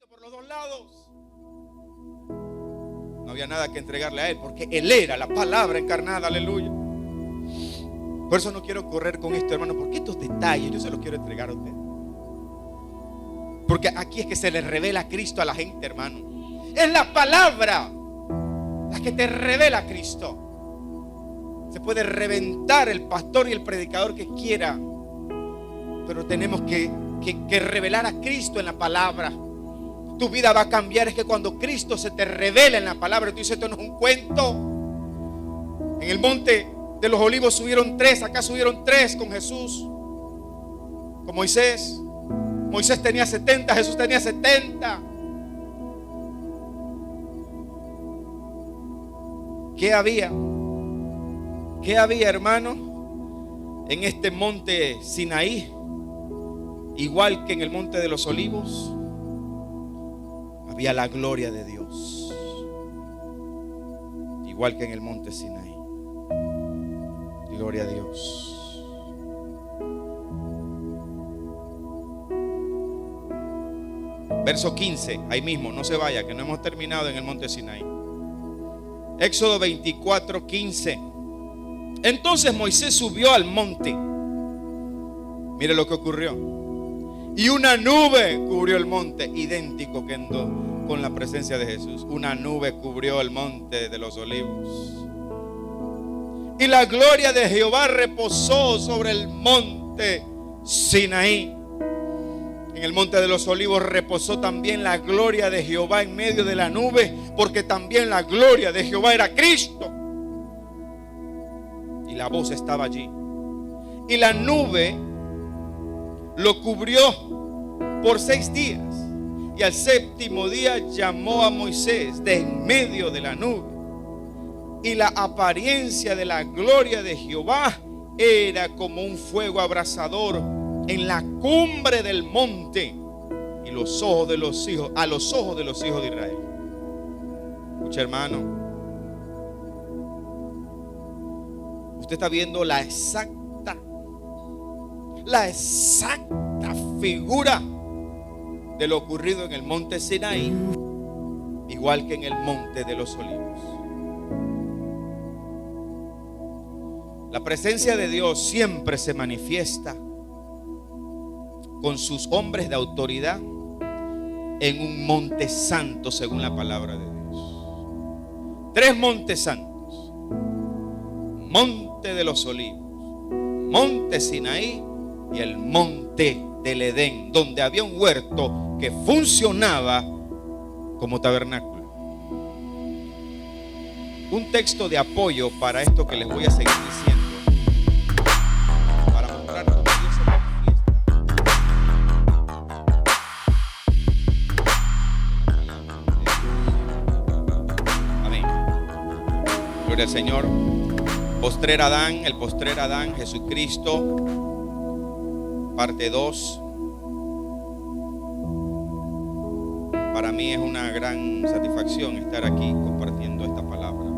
por los dos lados. No había nada que entregarle a Él, porque Él era la palabra encarnada, aleluya. Por eso no quiero correr con esto, hermano, porque estos detalles yo se los quiero entregar a usted. Porque aquí es que se le revela a Cristo a la gente, hermano. Es la palabra la que te revela a Cristo. Se puede reventar el pastor y el predicador que quiera, pero tenemos que revelar a Cristo en la palabra. Tu vida va a cambiar. Es que cuando Cristo se te revela en la palabra, tú dices, esto no es un cuento. En el monte de los Olivos subieron 3, acá subieron 3 con Jesús, con Moisés. Moisés tenía 70, Jesús tenía 70. ¿Qué había? ¿Qué había, hermano, en este monte Sinaí? Igual que en el monte de los Olivos, había la gloria de Dios. Igual que en el monte Sinaí. Gloria a Dios. Verso 15, ahí mismo, no se vaya, que no hemos terminado en el monte Sinaí. Éxodo 24, 15. Entonces Moisés subió al monte. Mire lo que ocurrió. Y una nube cubrió el monte, idéntico con la presencia de Jesús. Una nube cubrió el monte de los Olivos. Y la gloria de Jehová reposó sobre el monte Sinaí. En el monte de los Olivos reposó también la gloria de Jehová en medio de la nube, porque también la gloria de Jehová era Cristo. Y la voz estaba allí. Y la nube lo cubrió por 6 días. Y al 7º día llamó a Moisés de en medio de la nube. Y la apariencia de la gloria de Jehová era como un fuego abrasador en la cumbre del monte, y a los ojos de los hijos de Israel. Escucha, hermano, usted está viendo la exacta figura de lo ocurrido en el monte Sinaí, igual que en el monte de los Olivos. La presencia de Dios siempre se manifiesta con sus hombres de autoridad en un monte santo, según la palabra de Dios. 3 montes santos: monte de los Olivos, monte Sinaí y el monte del Edén, donde había un huerto que funcionaba como tabernáculo. Un texto de apoyo para esto que les voy a seguir diciendo, para mostrar cómo Dios se manifiesta. Amén. Gloria al Señor. El postrer Adán, Jesucristo, parte 2. Para mí es una gran satisfacción estar aquí compartiendo esta palabra.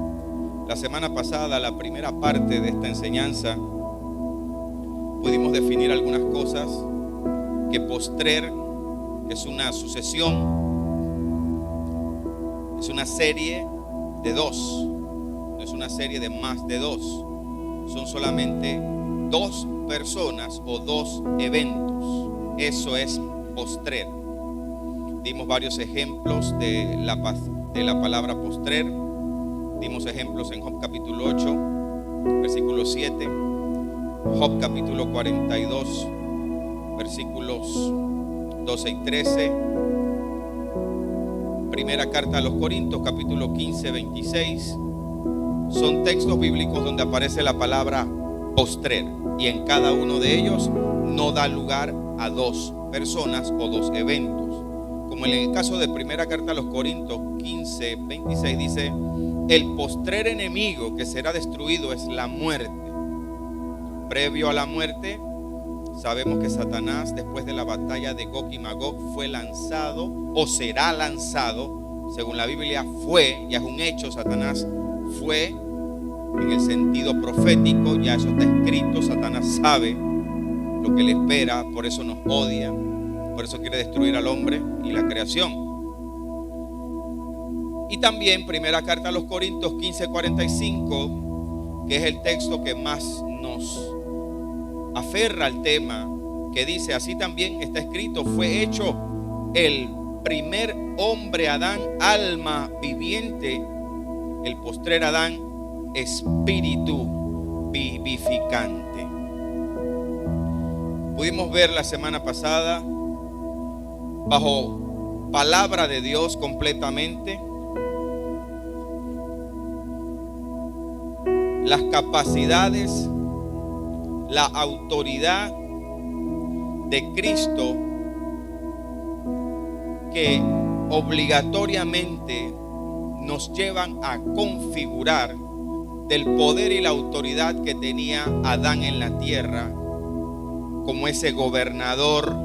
La semana pasada, la primera parte de esta enseñanza, pudimos definir algunas cosas. Que postrer es una sucesión, es una serie de 2, no es una serie de más de 2. Son solamente 2 personas o 2 eventos. Eso es postrer. Dimos varios ejemplos de la palabra postrer. Dimos ejemplos en Job capítulo 8, versículo 7, Job capítulo 42, versículos 12 y 13, primera carta a los Corintios capítulo 15, 26. Son textos bíblicos donde aparece la palabra postrer, y en cada uno de ellos no da lugar a 2 personas o 2 eventos. Como en el caso de primera carta a los Corintios 15, 26 dice: el postrer enemigo que será destruido es la muerte. Previo a la muerte, sabemos que Satanás, después de la batalla de Gog y Magog, fue lanzado o será lanzado. Según la Biblia fue, ya es un hecho, Satanás fue en el sentido profético, ya eso está escrito. Satanás sabe lo que le espera, por eso nos odia, por eso quiere destruir al hombre y la creación. Y también primera carta a los Corintios 15:45, que es el texto que más nos aferra al tema, que dice: así también está escrito, fue hecho el primer hombre Adán, alma viviente, el postrer Adán, espíritu vivificante. Pudimos ver la semana pasada, bajo palabra de Dios completamente, las capacidades, la autoridad de Cristo, que obligatoriamente nos llevan a configurar del poder y la autoridad que tenía Adán en la tierra como ese gobernador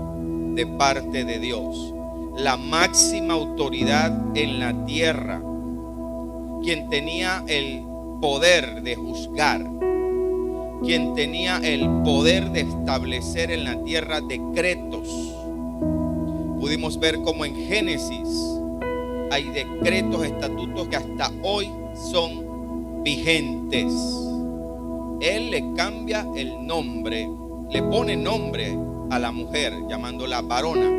de parte de Dios, la máxima autoridad en la tierra, quien tenía el poder de juzgar, quien tenía el poder de establecer en la tierra decretos. Pudimos ver cómo en Génesis hay decretos, estatutos que hasta hoy son vigentes. Él le cambia el nombre, le pone nombre a la mujer, llamándola varona.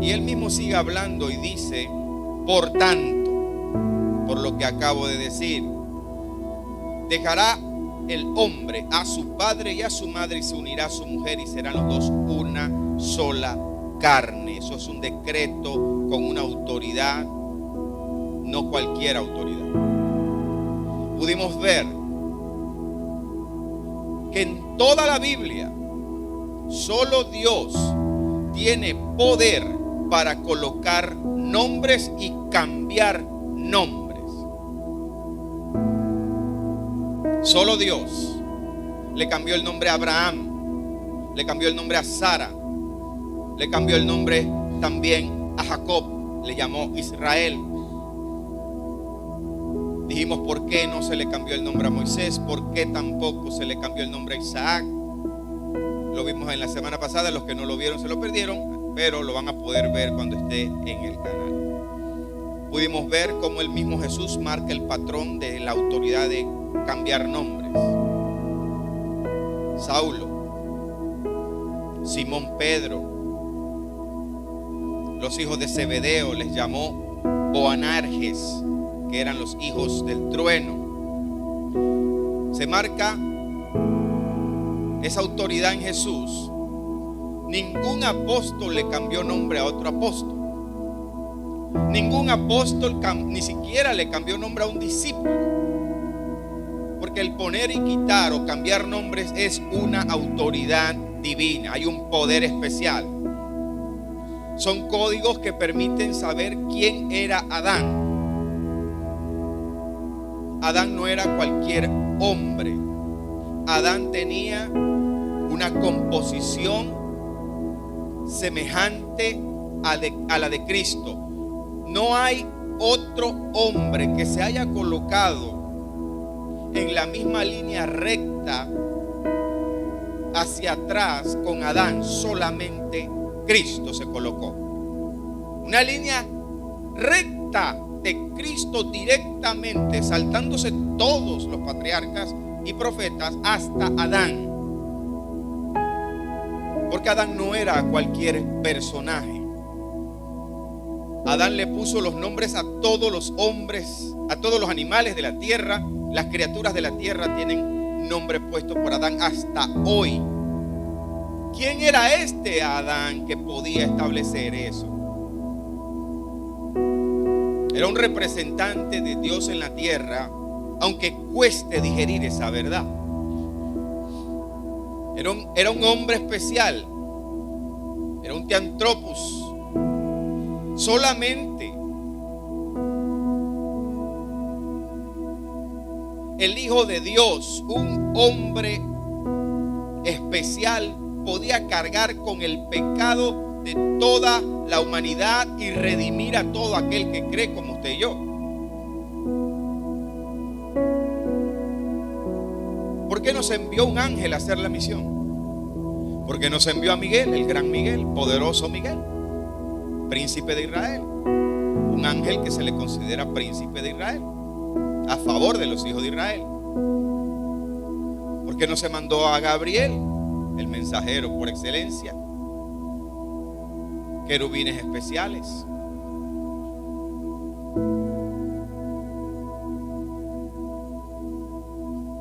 Y él mismo sigue hablando y dice: por tanto, por lo que acabo de decir, dejará el hombre a su padre y a su madre y se unirá a su mujer y serán los dos una sola carne. Eso es un decreto con una autoridad, no cualquier autoridad. Pudimos ver que en toda la Biblia solo Dios tiene poder para colocar nombres y cambiar nombres. Solo Dios. Le cambió el nombre a Abraham, le cambió el nombre a Sara, le cambió el nombre también a Jacob, le llamó Israel. Dijimos por qué no se le cambió el nombre a Moisés, por qué tampoco se le cambió el nombre a Isaac. Lo vimos en la semana pasada, los que no lo vieron se lo perdieron, pero lo van a poder ver cuando esté en el canal. Pudimos ver cómo el mismo Jesús marca el patrón de la autoridad de cambiar nombres. Saulo, Simón Pedro, los hijos de Zebedeo les llamó Boanerges, que eran los hijos del trueno. Se marca esa autoridad en Jesús. Ningún apóstol le cambió nombre a otro apóstol. Ningún apóstol ni siquiera le cambió nombre a un discípulo. Porque el poner y quitar o cambiar nombres es una autoridad divina. Hay un poder especial. Son códigos que permiten saber quién era Adán. Adán no era cualquier hombre. Adán tenía una composición semejante a la de Cristo. No hay otro hombre que se haya colocado en la misma línea recta hacia atrás con Adán. Solamente Cristo se colocó. Una línea recta de Cristo directamente, saltándose todos los patriarcas y profetas hasta Adán. Porque Adán no era cualquier personaje. Adán le puso los nombres a todos los hombres, a todos los animales de la tierra. Las criaturas de la tierra tienen nombre puesto por Adán hasta hoy. ¿Quién era este Adán que podía establecer eso? Era un representante de Dios en la tierra, aunque cueste digerir esa verdad. Era un hombre especial. Era un teantropos. Solamente el Hijo de Dios, un hombre especial, podía cargar con el pecado de toda la humanidad y redimir a todo aquel que cree como usted y yo. ¿Por qué nos envió un ángel a hacer la misión? Porque nos envió a Miguel, el gran Miguel, poderoso Miguel, príncipe de Israel. un ángel que se le considera príncipe de Israel, a favor de los hijos de Israel. ¿Por qué no se mandó a Gabriel, el mensajero por excelencia? Querubines especiales.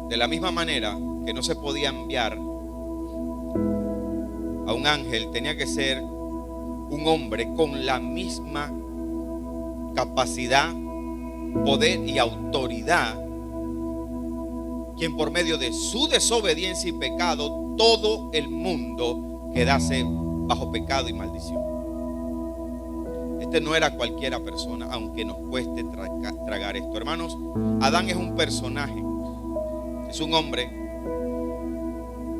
De la misma manera que no se podía enviar a un ángel, tenía que ser un hombre con la misma capacidad, poder y autoridad, quien por medio de su desobediencia y pecado todo el mundo quedase bajo pecado y maldición. Este no era cualquiera persona, aunque nos cueste tragar esto. Hermanos, Adán es un personaje, es un hombre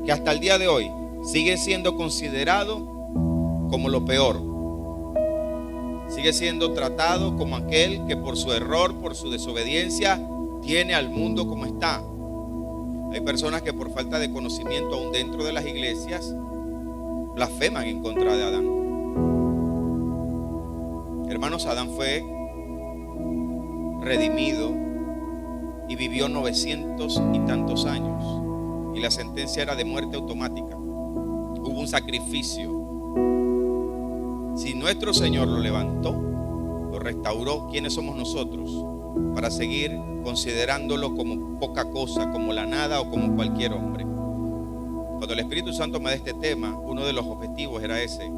que hasta el día de hoy sigue siendo considerado como lo peor. Sigue siendo tratado como aquel que por su error, por su desobediencia, tiene al mundo como está. Hay personas que por falta de conocimiento aún dentro de las iglesias blasfeman en contra de Adán. Hermanos, Adán fue redimido y vivió 900 y tantos años, y la sentencia era de muerte automática. Hubo un sacrificio. Si nuestro Señor lo levantó, lo restauró, ¿quiénes somos nosotros para seguir considerándolo como poca cosa, como la nada o como cualquier hombre? Cuando el Espíritu Santo me da este tema, uno de los objetivos era ese.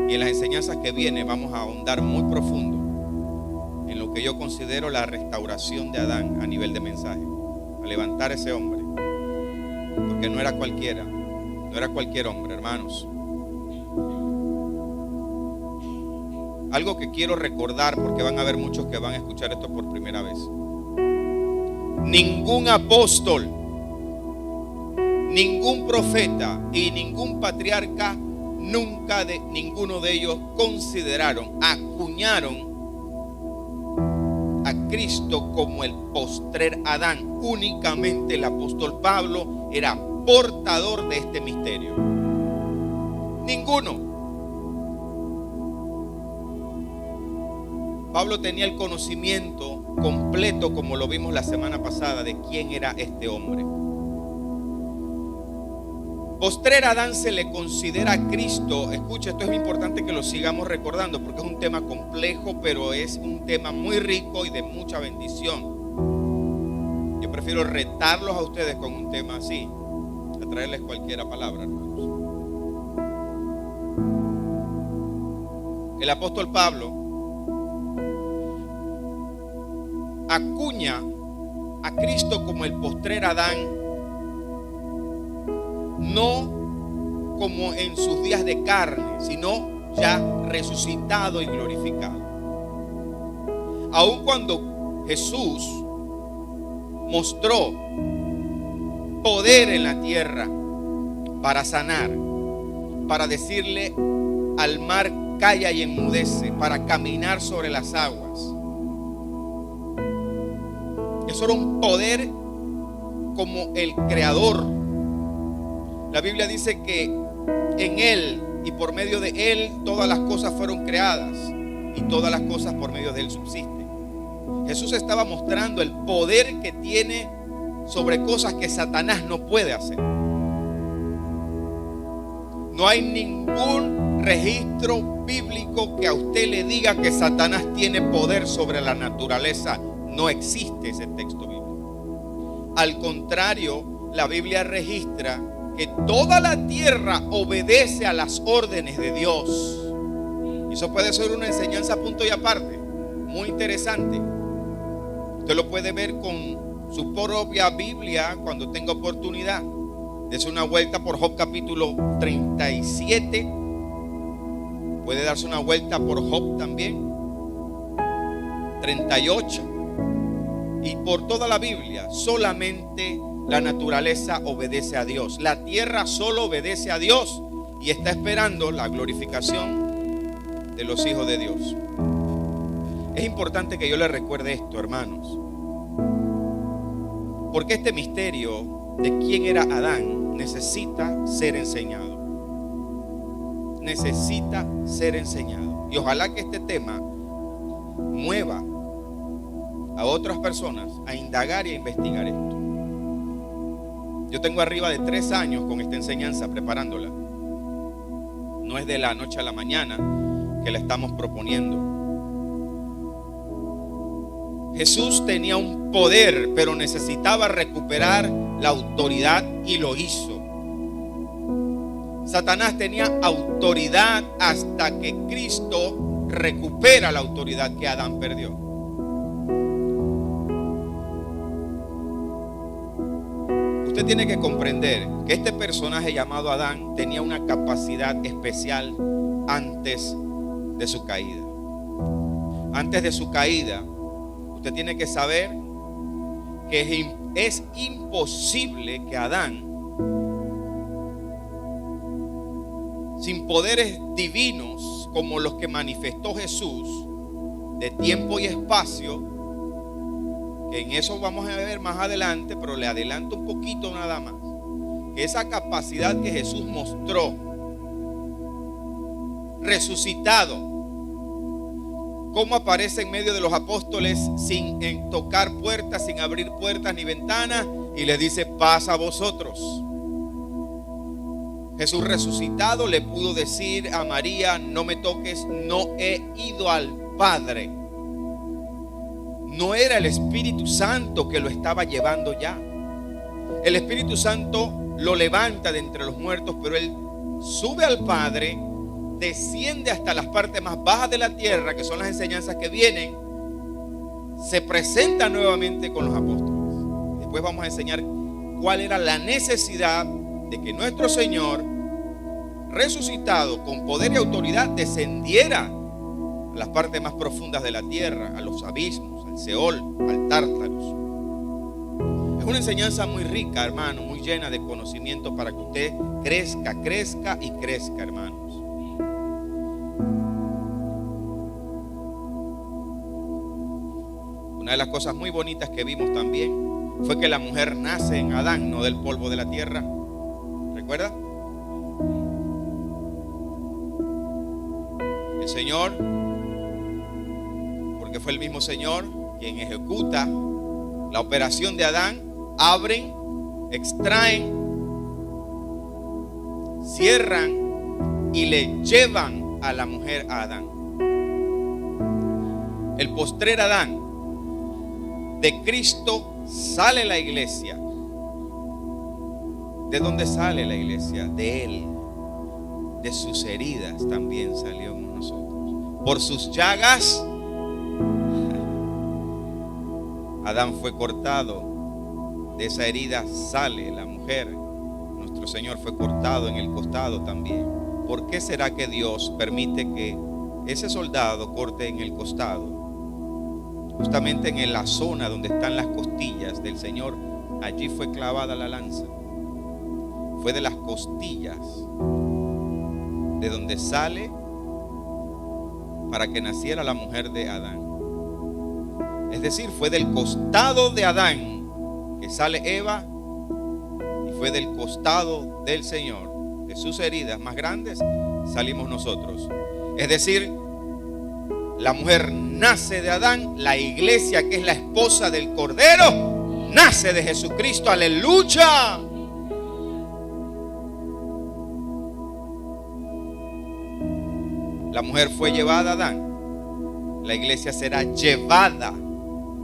Y en las enseñanzas que vienen vamos a ahondar muy profundo en lo que yo considero la restauración de Adán a nivel de mensaje, a levantar a ese hombre, porque no era cualquiera, no era cualquier hombre, hermanos. Algo que quiero recordar, porque van a haber muchos que van a escuchar esto por primera vez: ningún apóstol, ningún profeta y ningún patriarca, nunca de ninguno de ellos acuñaron a Cristo como el postrer Adán. Únicamente el apóstol Pablo era portador de este misterio. Ninguno. Pablo tenía el conocimiento completo, como lo vimos la semana pasada, de quién era este hombre. Postrer Adán se le considera a Cristo. Escucha, esto es importante que lo sigamos recordando, porque es un tema complejo, pero es un tema muy rico y de mucha bendición. Yo prefiero retarlos a ustedes con un tema así, a traerles cualquiera palabra, hermanos. El apóstol Pablo acuña a Cristo como el postrer Adán, no como en sus días de carne, sino ya resucitado y glorificado. Aun cuando Jesús mostró poder en la tierra para sanar, para decirle al mar calla y enmudece, para caminar sobre las aguas. Eso era un poder como el creador. La Biblia dice que en Él y por medio de Él todas las cosas fueron creadas, y todas las cosas por medio de Él subsisten. Jesús estaba mostrando el poder que tiene sobre cosas que Satanás no puede hacer. No hay ningún registro bíblico que a usted le diga que Satanás tiene poder sobre la naturaleza. No existe ese texto bíblico. Al contrario, la Biblia registra que toda la tierra obedece a las órdenes de Dios. Y eso puede ser una enseñanza punto y aparte, muy interesante. Usted lo puede ver con su propia Biblia cuando tenga oportunidad. Dese una vuelta por Job capítulo 37. Puede darse una vuelta por Job también 38. Y por toda la Biblia, solamente la naturaleza obedece a Dios. La tierra solo obedece a Dios y está esperando la glorificación de los hijos de Dios. Es importante que yo les recuerde esto, hermanos, porque este misterio de quién era Adán necesita ser enseñado. Necesita ser enseñado. Y ojalá que este tema mueva a otras personas a indagar y a investigar esto. Yo tengo arriba de 3 años con esta enseñanza preparándola. No es de la noche a la mañana que la estamos proponiendo. Jesús tenía un poder, pero necesitaba recuperar la autoridad y lo hizo. Satanás tenía autoridad hasta que Cristo recupera la autoridad que Adán perdió. Usted tiene que comprender que este personaje llamado Adán tenía una capacidad especial antes de su caída. Antes de su caída, usted tiene que saber que es imposible que Adán, sin poderes divinos como los que manifestó Jesús, de tiempo y espacio, que en eso vamos a ver más adelante, pero le adelanto un poquito nada más, que esa capacidad que Jesús mostró, resucitado, cómo aparece en medio de los apóstoles sin tocar puertas, sin abrir puertas ni ventanas, y les dice: paz a vosotros. Jesús resucitado le pudo decir a María: no me toques, no he ido al Padre. No era el Espíritu Santo que lo estaba llevando ya. El Espíritu Santo lo levanta de entre los muertos, pero él sube al Padre, desciende hasta las partes más bajas de la tierra, que son las enseñanzas que vienen, se presenta nuevamente con los apóstoles. Después vamos a enseñar cuál era la necesidad de que nuestro Señor, resucitado con poder y autoridad, descendiera a las partes más profundas de la tierra, a los abismos, al Seol, al Tártaros. Es una enseñanza muy rica, hermano, muy llena de conocimiento para que usted crezca, crezca y crezca, hermanos. Una de las cosas muy bonitas que vimos también fue que la mujer nace en Adán, no del polvo de la tierra. ¿Recuerda? El Señor, porque fue el mismo Señor quien ejecuta la operación de Adán, abren, extraen, cierran y le llevan a la mujer a Adán. El postrer Adán, de Cristo sale la iglesia. ¿De dónde sale la iglesia? De Él. De sus heridas también salió en nosotros. Por sus llagas Adán fue cortado. De esa herida sale la mujer. Nuestro Señor fue cortado en el costado también. ¿Por qué será que Dios permite que ese soldado corte en el costado? Justamente en la zona donde están las costillas del Señor, allí fue clavada la lanza. Fue de las costillas de donde sale para que naciera la mujer de Adán. Es decir, fue del costado de Adán que sale Eva, y fue del costado del Señor, de sus heridas más grandes, salimos nosotros. Es decir, la mujer nace de Adán, la iglesia, que es la esposa del Cordero, nace de Jesucristo. ¡Aleluya! La mujer fue llevada a Adán. La iglesia será llevada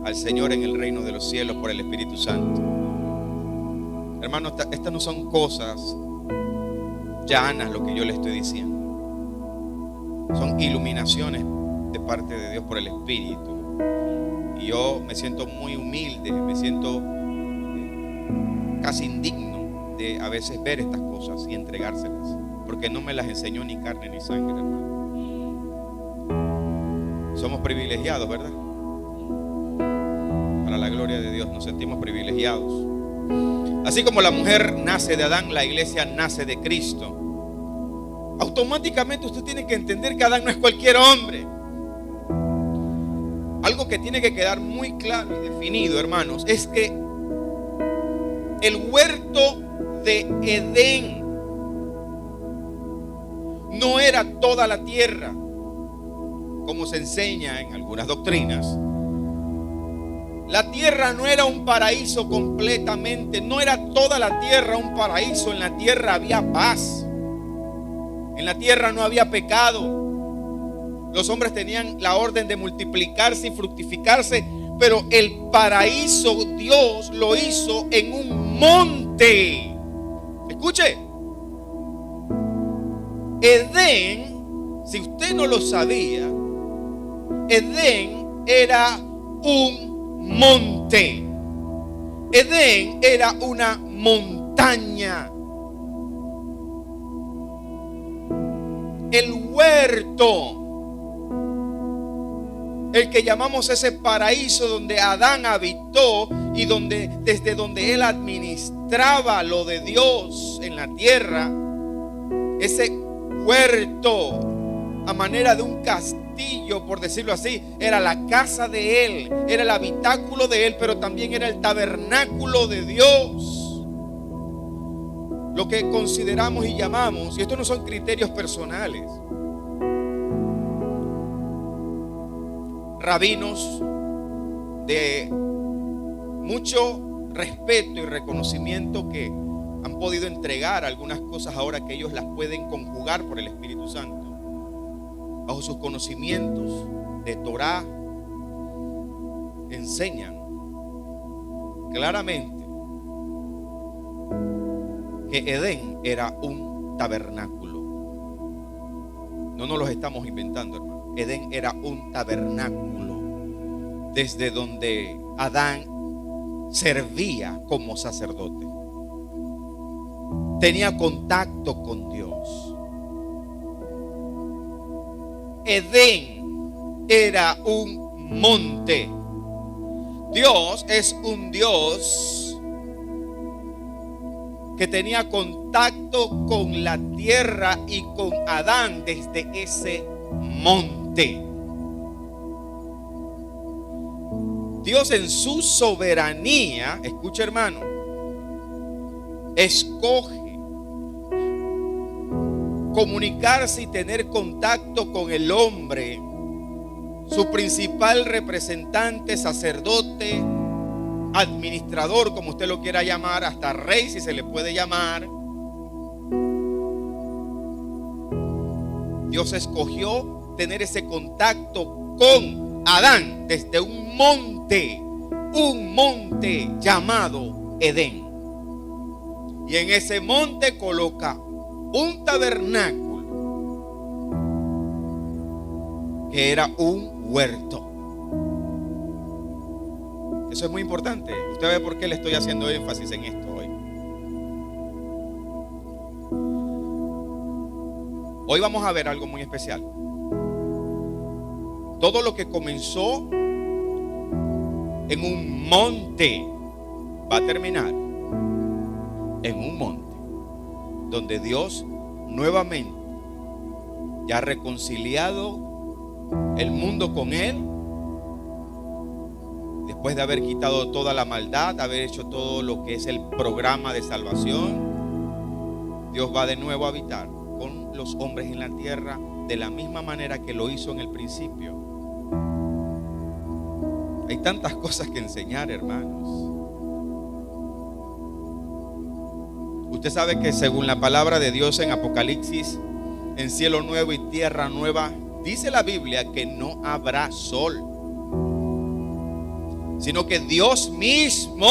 al Señor en el reino de los cielos por el Espíritu Santo. Hermanos, estas no son cosas llanas lo que yo le estoy diciendo. Son iluminaciones de parte de Dios por el Espíritu. Y yo me siento muy humilde, me siento casi indigno de a veces ver estas cosas y entregárselas, porque no me las enseñó ni carne ni sangre, hermano. Somos privilegiados, ¿verdad? Para la gloria de Dios nos sentimos privilegiados. Así como la mujer nace de Adán, la iglesia nace de Cristo. Automáticamente usted tiene que entender que Adán no es cualquier hombre. Algo que tiene que quedar muy claro y definido, hermanos, es que el huerto de Edén no era toda la tierra. como se enseña en algunas doctrinas, la tierra no era un paraíso completamente, no era toda la tierra un paraíso. En la tierra había paz, en la tierra no había pecado. Los hombres tenían la orden de multiplicarse y fructificarse, pero el paraíso Dios lo hizo en un monte. Escuche, Edén, si usted no lo sabía, Edén era un monte. Edén era una montaña. El huerto, el que llamamos ese paraíso donde Adán habitó y desde donde él administraba lo de Dios en la tierra, ese huerto, a manera de un castillo, por decirlo así, era la casa de él, era el habitáculo de él, pero también era el tabernáculo de Dios. Lo que consideramos y llamamos, y estos no son criterios personales, rabinos de mucho respeto y reconocimiento que han podido entregar algunas cosas ahora que ellos las pueden conjugar por el Espíritu Santo, bajo sus conocimientos de Torá, enseñan claramente que Edén era un tabernáculo. No nos los estamos inventando, hermano. Edén era un tabernáculo desde donde Adán servía como sacerdote. Tenía contacto con Dios. Edén era un monte. Dios es un Dios que tenía contacto con la tierra y con Adán desde ese monte. Dios en su soberanía, escucha hermano, escoge comunicarse y tener contacto con el hombre, su principal representante, sacerdote, administrador, como usted lo quiera llamar, hasta rey si se le puede llamar. Dios escogió tener ese contacto con Adán desde un monte llamado Edén. Y en ese monte coloca un tabernáculo que era un huerto. Eso es muy importante. Usted ve por qué le estoy haciendo énfasis en esto hoy. Hoy vamos a ver algo muy especial. Todo lo que comenzó en un monte va a terminar en un monte donde Dios nuevamente, ya reconciliado el mundo con Él, después de haber quitado toda la maldad, de haber hecho todo lo que es el programa de salvación, Dios va de nuevo a habitar con los hombres en la tierra de la misma manera que lo hizo en el principio. Hay tantas cosas que enseñar, hermanos. Usted sabe que según la palabra de Dios en Apocalipsis, en cielo nuevo y tierra nueva, dice la Biblia que no habrá sol, sino que Dios mismo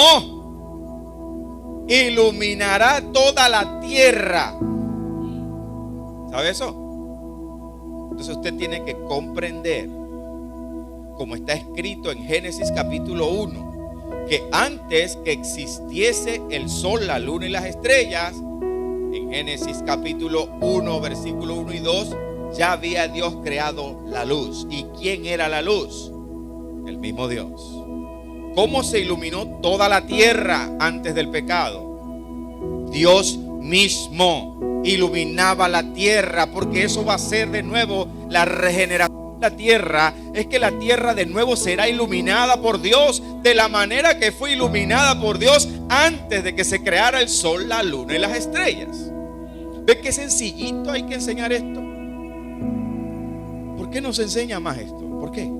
iluminará toda la tierra. ¿Sabe eso? Entonces usted tiene que comprender, como está escrito en Génesis capítulo 1, que antes que existiese el sol, la luna y las estrellas, en Génesis capítulo 1, versículo 1 y 2, ya había Dios creado la luz. ¿Y quién era la luz? El mismo Dios. ¿Cómo se iluminó toda la tierra antes del pecado? Dios mismo iluminaba la tierra, porque eso va a ser de nuevo la regeneración. La tierra es que la tierra de nuevo será iluminada por Dios de la manera que fue iluminada por Dios antes de que se creara el sol, la luna y las estrellas. ¿Ve qué sencillito hay que enseñar esto? ¿por qué no se enseña más esto? ¿Por qué?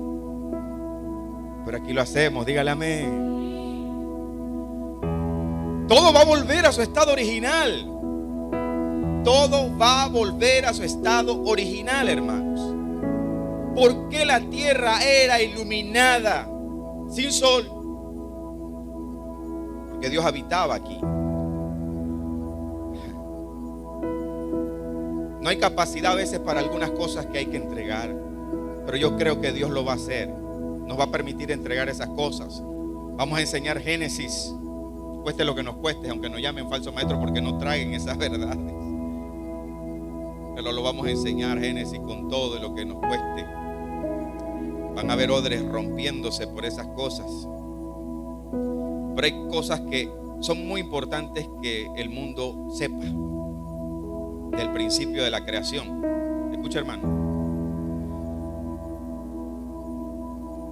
Pero aquí lo hacemos, dígale amén. Todo va a volver a su estado original. Todo va a volver a su estado original, hermanos. ¿Por qué la tierra era iluminada sin sol? Porque Dios habitaba aquí. No hay capacidad a veces para algunas cosas que hay que entregar, pero yo creo que Dios lo va a hacer. Nos va a permitir entregar esas cosas. Vamos a enseñar Génesis, cueste lo que nos cueste, aunque nos llamen falso maestro porque no traen esas verdades. Pero lo vamos a enseñar Génesis con todo lo que nos cueste. Van a haber odres rompiéndose por esas cosas. Pero hay cosas que son muy importantes que el mundo sepa del principio de la creación. Escucha, hermano.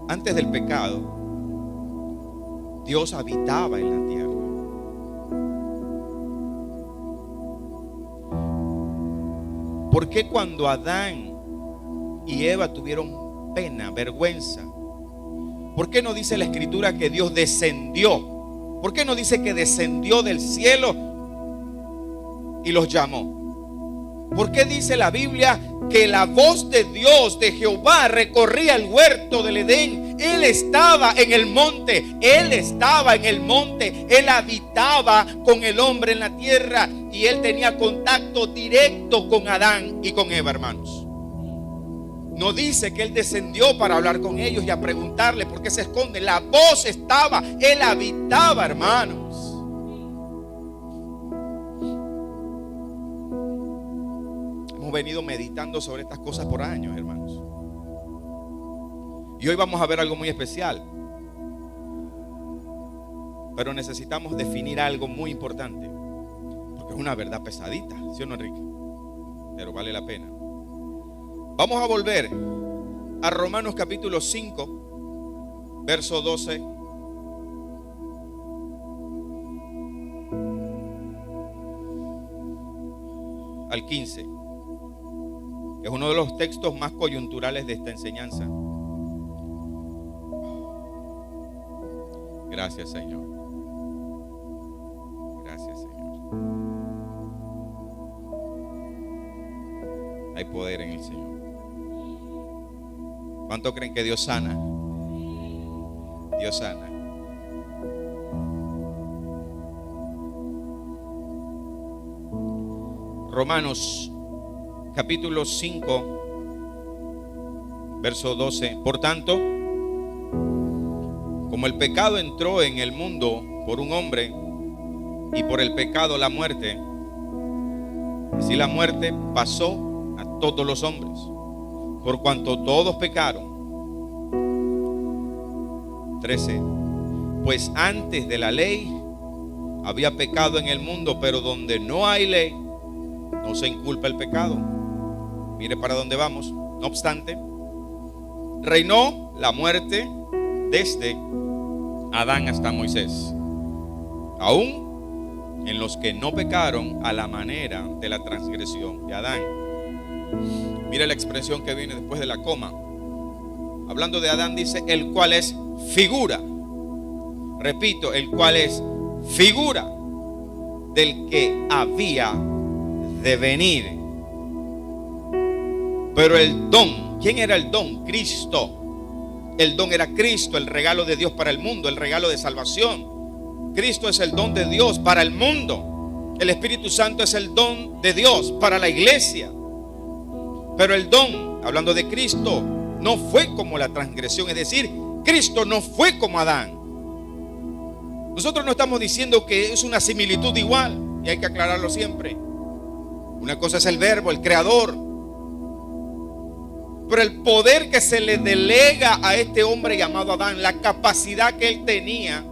Antes del pecado, Dios habitaba en la tierra. ¿Por qué cuando Adán y Eva tuvieron pena, vergüenza? ¿Por qué no dice la escritura que Dios descendió? ¿Por qué no dice que descendió del cielo y los llamó? ¿Por qué dice la Biblia que la voz de Dios, de Jehová, recorría el huerto del Edén? Él estaba en el monte, Él estaba en el monte, Él habitaba con el hombre en la tierra y Él tenía contacto directo con Adán y con Eva, hermanos. No dice que Él descendió para hablar con ellos y a preguntarle por qué se esconden. La voz estaba, Él habitaba, hermanos. Hemos venido meditando sobre estas cosas por años, hermanos. Y hoy vamos a ver algo muy especial. Pero necesitamos definir algo muy importante, porque es una verdad pesadita, ¿sí o no, Enrique? Pero vale la pena. Vamos a volver a Romanos capítulo 5, verso 12 al 15, que es uno de los textos más coyunturales de esta enseñanza. Gracias, Señor. Gracias, Señor. Hay poder en el Señor. ¿Cuánto creen que Dios sana? Dios sana. Romanos capítulo 5, verso 12. Por tanto, como el pecado entró en el mundo por un hombre, y por el pecado la muerte, así la muerte pasó a todos los hombres, por cuanto todos pecaron. 13. Pues antes de la ley había pecado en el mundo, pero donde no hay ley, no se inculpa el pecado. Mire para dónde vamos. No obstante, reinó la muerte desde Adán hasta Moisés, aún en los que no pecaron a la manera de la transgresión de Adán. Mira la expresión que viene después de la coma. Hablando de Adán, dice: el cual es figura. Repito, el cual es figura del que había de venir. Pero el don, ¿quién era el don? Cristo. El don era Cristo, el regalo de Dios para el mundo, el regalo de salvación. Cristo es el don de Dios para el mundo. El Espíritu Santo es el don de Dios para la iglesia. Pero el don, hablando de Cristo, no fue como la transgresión. Es decir, Cristo no fue como Adán. Nosotros no estamos diciendo que es una similitud igual, y hay que aclararlo siempre. Una cosa es el verbo, el creador. Pero el poder que se le delega a este hombre llamado Adán, la capacidad que él tenía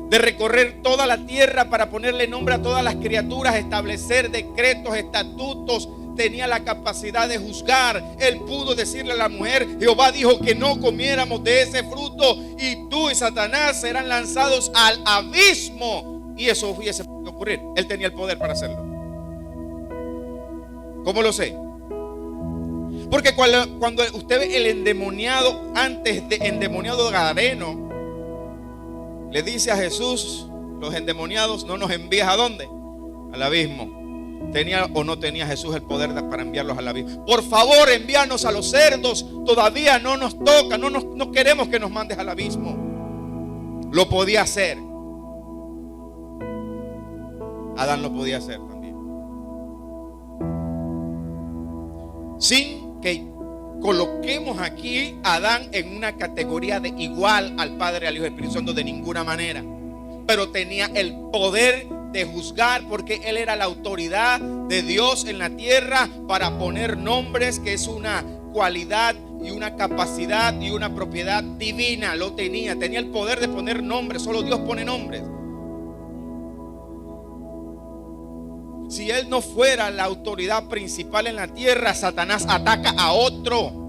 de recorrer toda la tierra para ponerle nombre a todas las criaturas, establecer decretos, estatutos, tenía la capacidad de juzgar. Él pudo decirle a la mujer: Jehová dijo que no comiéramos de ese fruto, y tú y Satanás serán lanzados al abismo. Y eso hubiese podido ocurrir. Él tenía el poder para hacerlo. ¿Cómo lo sé? Porque cuando usted ve el endemoniado, antes de endemoniado gadareno, le dice a Jesús, los endemoniados, no nos envías ¿a dónde? Al abismo. ¿Tenía o no tenía Jesús el poder para enviarlos al abismo? Por favor, envíanos a los cerdos. Todavía no nos toca, no queremos que nos mandes al abismo. Lo podía hacer. Adán lo podía hacer también. Sin que coloquemos aquí a Adán en una categoría de igual al Padre, al Hijo y al Espíritu Santo, de ninguna manera. Pero tenía el poder de juzgar, porque él era la autoridad de Dios en la tierra para poner nombres, que es una cualidad y una capacidad y una propiedad divina. Lo tenía el poder de poner nombres. Solo Dios pone nombres. Si él no fuera la autoridad principal en la tierra, Satanás ataca a otro.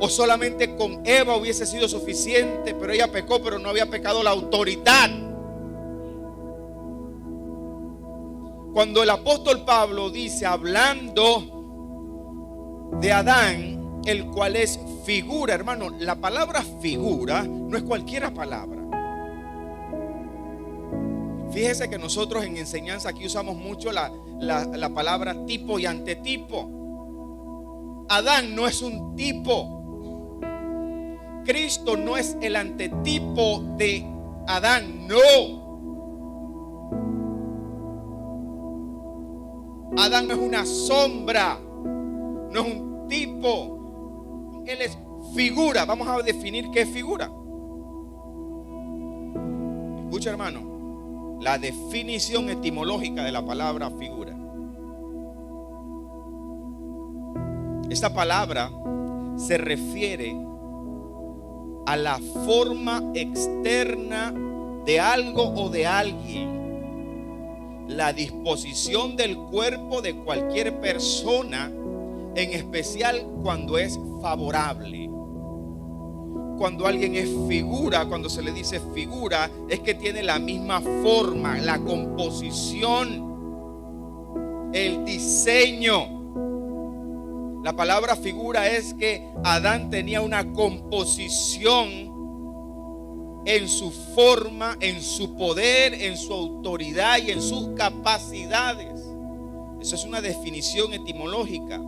O solamente con Eva hubiese sido suficiente, pero ella pecó, pero no había pecado la autoridad. Cuando el apóstol Pablo dice, hablando de Adán, el cual es figura, hermano, la palabra figura no es cualquier palabra. Fíjese que nosotros en enseñanza aquí usamos mucho la palabra tipo y antetipo. Adán no es un tipo. Cristo no es el antetipo de Adán, no. Adán no es una sombra, no es un tipo. Él es figura. Vamos a definir qué es figura. Escucha, hermano, la definición etimológica de la palabra figura. Esta palabra se refiere a la forma externa de algo o de alguien, la disposición del cuerpo de cualquier persona, en especial cuando es favorable. Cuando alguien es figura, cuando se le dice figura, es que tiene la misma forma, la composición, el diseño. La palabra figura es que Adán tenía una composición en su forma, en su poder, en su autoridad y en sus capacidades. Eso es una definición etimológica,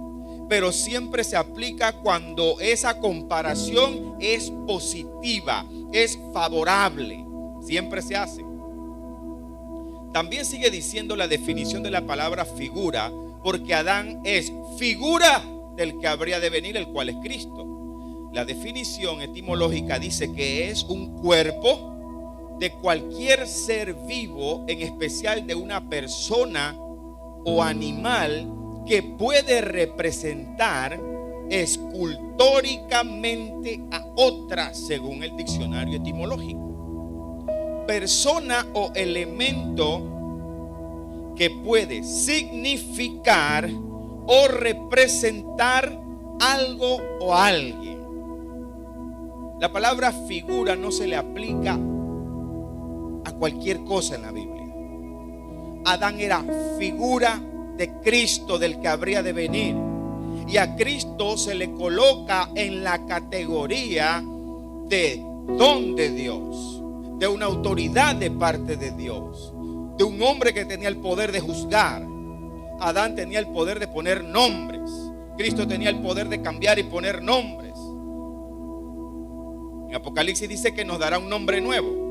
pero siempre se aplica cuando esa comparación es positiva, es favorable. Siempre se hace. También sigue diciendo la definición de la palabra figura, porque Adán es figura del que habría de venir, el cual es Cristo. La definición etimológica dice que es un cuerpo de cualquier ser vivo, en especial de una persona o animal, que puede representar escultóricamente a otra, según el diccionario etimológico. Persona o elemento que puede significar o representar algo o alguien. La palabra figura no se le aplica a cualquier cosa en la Biblia. Adán era figura de Cristo, del que habría de venir. Y a Cristo se le coloca en la categoría de don de Dios, de una autoridad de parte de Dios, de un hombre que tenía el poder de juzgar. Adán tenía el poder de poner nombres. Cristo tenía el poder de cambiar y poner nombres. En Apocalipsis dice que nos dará un nombre nuevo.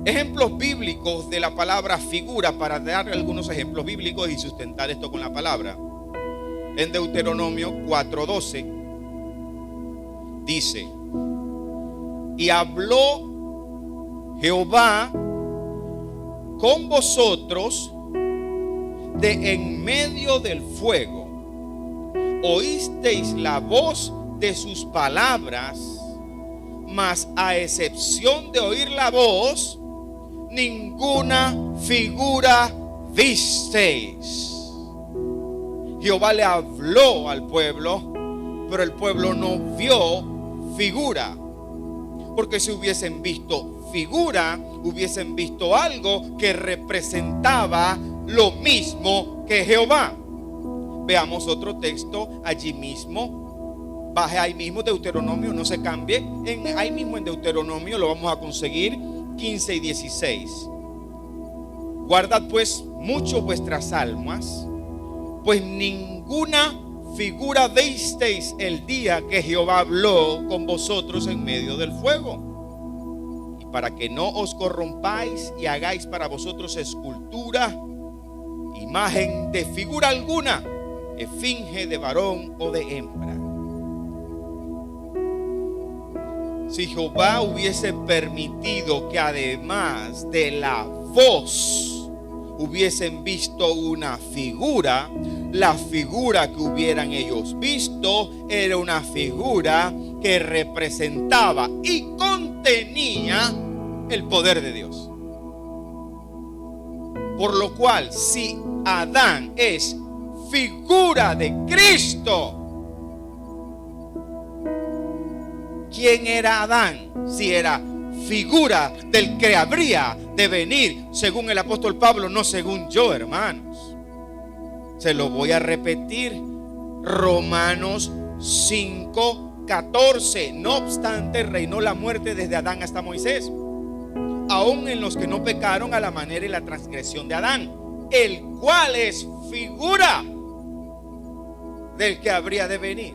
Ejemplos bíblicos de la palabra figura, para dar algunos ejemplos bíblicos y sustentar esto con la palabra. En Deuteronomio 4:12 dice: y habló Jehová con vosotros de en medio del fuego, oísteis la voz de sus palabras, mas a excepción de oír la voz, ninguna figura visteis. Jehová le habló al pueblo, pero el pueblo no vio figura, porque si hubiesen visto figura, hubiesen visto algo que representaba lo mismo que Jehová. Veamos otro texto allí mismo. Baje ahí mismo, Deuteronomio, no se cambie. Ahí mismo en Deuteronomio lo vamos a conseguir, 15 y 16. Guardad pues mucho vuestras almas, pues ninguna figura visteis el día que Jehová habló con vosotros en medio del fuego. Y para que no os corrompáis y hagáis para vosotros escultura, imagen de figura alguna, esfinge de varón o de hembra. Si Jehová hubiese permitido que además de la voz hubiesen visto una figura, la figura que hubieran ellos visto era una figura que representaba y contenía el poder de Dios. Por lo cual, si Adán es figura de Cristo, ¿quién era Adán? Si era figura del que habría de venir, según el apóstol Pablo, no según yo, hermanos. Se lo voy a repetir. Romanos 5:14. No obstante, reinó la muerte desde Adán hasta Moisés, aun en los que no pecaron a la manera y la transgresión de Adán, el cual es figura del que habría de venir.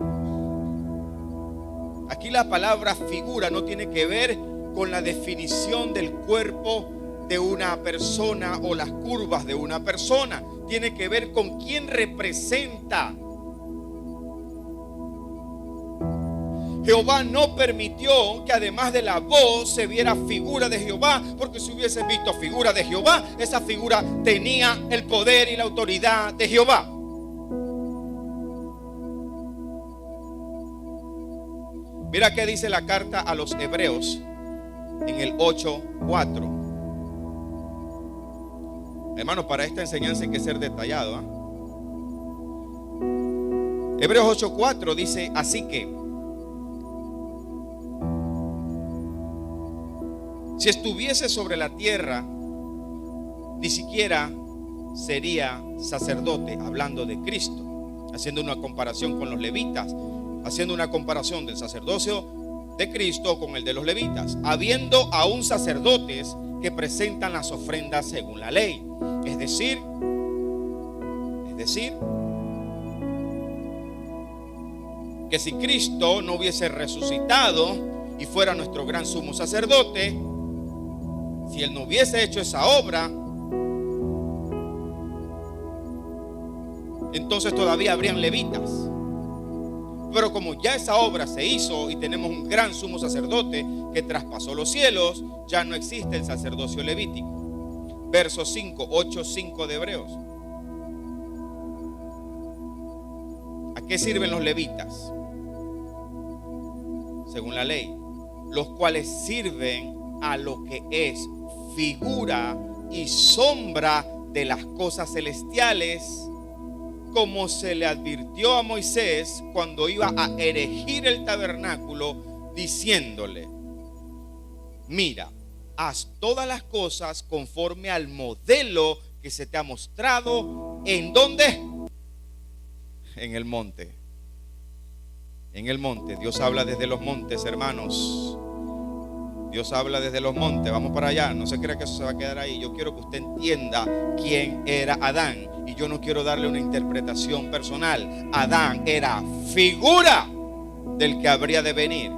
Aquí la palabra figura no tiene que ver con la definición del cuerpo de una persona o las curvas de una persona. Tiene que ver con quién representa. Jehová no permitió que además de la voz se viera figura de Jehová, porque si hubiesen visto figura de Jehová, esa figura tenía el poder y la autoridad de Jehová. Mira qué dice la carta a los Hebreos en el 8:4. Hermanos, para esta enseñanza hay que ser detallado, ¿eh? Hebreos 8:4 dice: así que si estuviese sobre la tierra, ni siquiera sería sacerdote, hablando de Cristo, haciendo una comparación con los levitas, haciendo una comparación del sacerdocio de Cristo con el de los levitas, habiendo aún sacerdotes que presentan las ofrendas según la ley. Es decir, que si Cristo no hubiese resucitado y fuera nuestro gran sumo sacerdote, si Él no hubiese hecho esa obra, entonces todavía habrían levitas. Pero como ya esa obra se hizo y tenemos un gran sumo sacerdote que traspasó los cielos, ya no existe el sacerdocio levítico. Verso 5, 8:5 de Hebreos. ¿A qué sirven los levitas? Según la ley, los cuales sirven a lo que es figura y sombra de las cosas celestiales, como se le advirtió a Moisés cuando iba a erigir el tabernáculo, diciéndole: mira, haz todas las cosas conforme al modelo que se te ha mostrado. ¿En dónde? En el monte. En el monte. Dios habla desde los montes, hermanos. Dios habla desde los montes. Vamos para allá. No se crea que eso se va a quedar ahí. Yo quiero que usted entienda quién era Adán. Y yo no quiero darle una interpretación personal. Adán era figura del que habría de venir.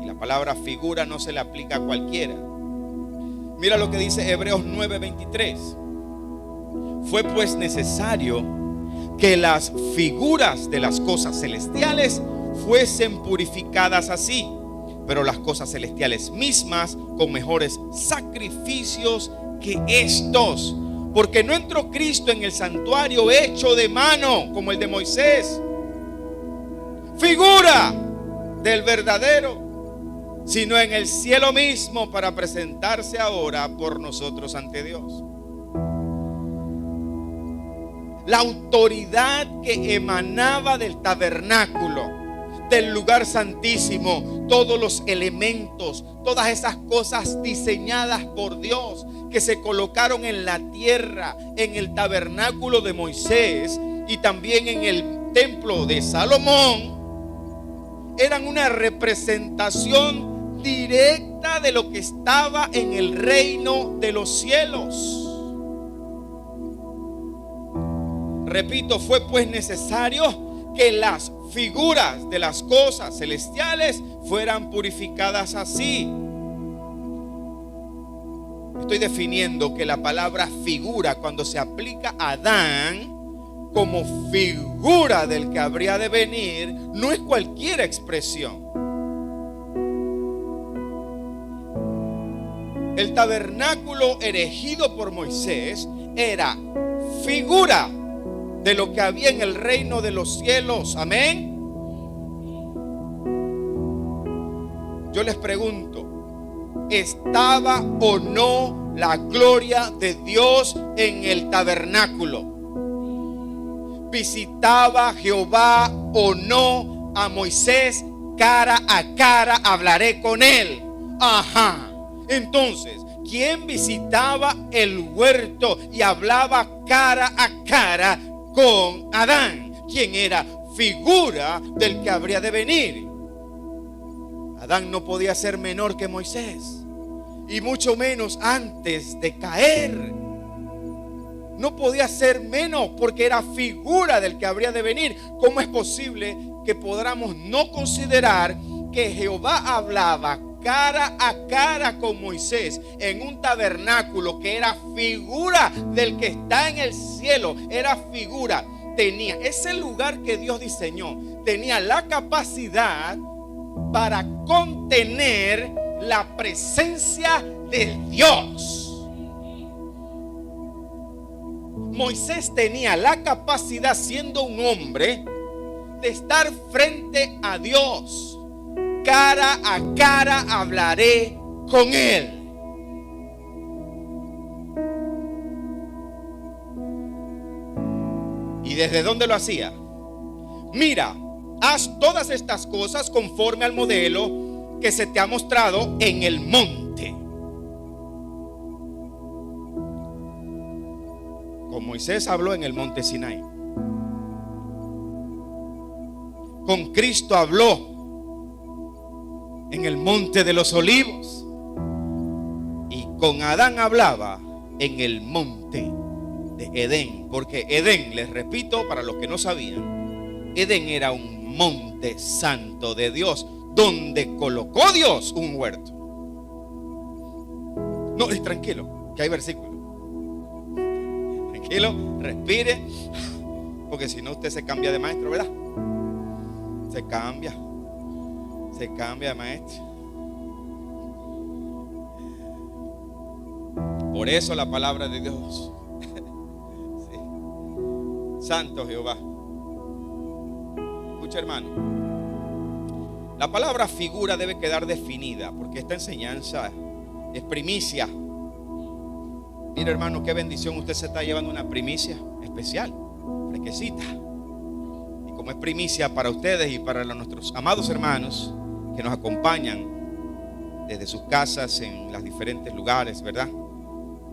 Y la palabra figura no se le aplica a cualquiera. Mira lo que dice Hebreos 9:23. Fue pues necesario que las figuras de las cosas celestiales fuesen purificadas así, pero las cosas celestiales mismas con mejores sacrificios que estos. Porque no entró Cristo en el santuario hecho de mano, como el de Moisés, figura del verdadero, sino en el cielo mismo, para presentarse ahora por nosotros ante Dios. La autoridad que emanaba del tabernáculo, del lugar santísimo, todos los elementos, todas esas cosas diseñadas por Dios que se colocaron en la tierra, en el tabernáculo de Moisés, y también en el templo de Salomón eran una representación directa de lo que estaba en el reino de los cielos. Repito, fue pues necesario que las figuras de las cosas celestiales fueran purificadas así. Estoy definiendo que la palabra figura, cuando se aplica a Adán como figura del que habría de venir, no es cualquier expresión. El tabernáculo erigido por Moisés era figura de lo que había en el reino de los cielos. Amén. Yo les pregunto, ¿estaba o no la gloria de Dios en el tabernáculo? ¿Visitaba Jehová o no a Moisés cara a cara? Hablaré con él. Ajá. Entonces, ¿quién visitaba el huerto y hablaba cara a cara con Adán? ¿Quién era figura del que habría de venir? Adán no podía ser menor que Moisés, y mucho menos antes de caer. No podía ser menos porque era figura del que habría de venir. ¿Cómo es posible que podamos no considerar que Jehová hablaba cara a cara con Moisés en un tabernáculo que era figura del que está en el cielo? Era figura. Tenía ese lugar que Dios diseñó, tenía la capacidad para contener la presencia de Dios. Moisés tenía la capacidad, siendo un hombre, de estar frente a Dios. Cara a cara hablaré con él. ¿Y desde dónde lo hacía? Mira, haz todas estas cosas conforme al modelo que se te ha mostrado en el monte. Con Moisés habló en el monte Sinaí. Con Cristo habló en el monte de los olivos. Y con Adán hablaba en el monte de Edén. Porque Edén, les repito para los que no sabían, Edén era un monte santo de Dios, donde colocó Dios un huerto. No, tranquilo, que hay versículo. Tranquilo, respire, porque si no usted se cambia de maestro, ¿verdad? Se cambia de maestro. Por eso la palabra de Dios. Sí. Santo Jehová. Escucha, hermano, la palabra figura debe quedar definida, porque esta enseñanza es primicia. Mira, hermano, qué bendición, usted se está llevando una primicia especial, fresquecita. Y como es primicia para ustedes y para nuestros amados hermanos que nos acompañan desde sus casas en los diferentes lugares, ¿verdad?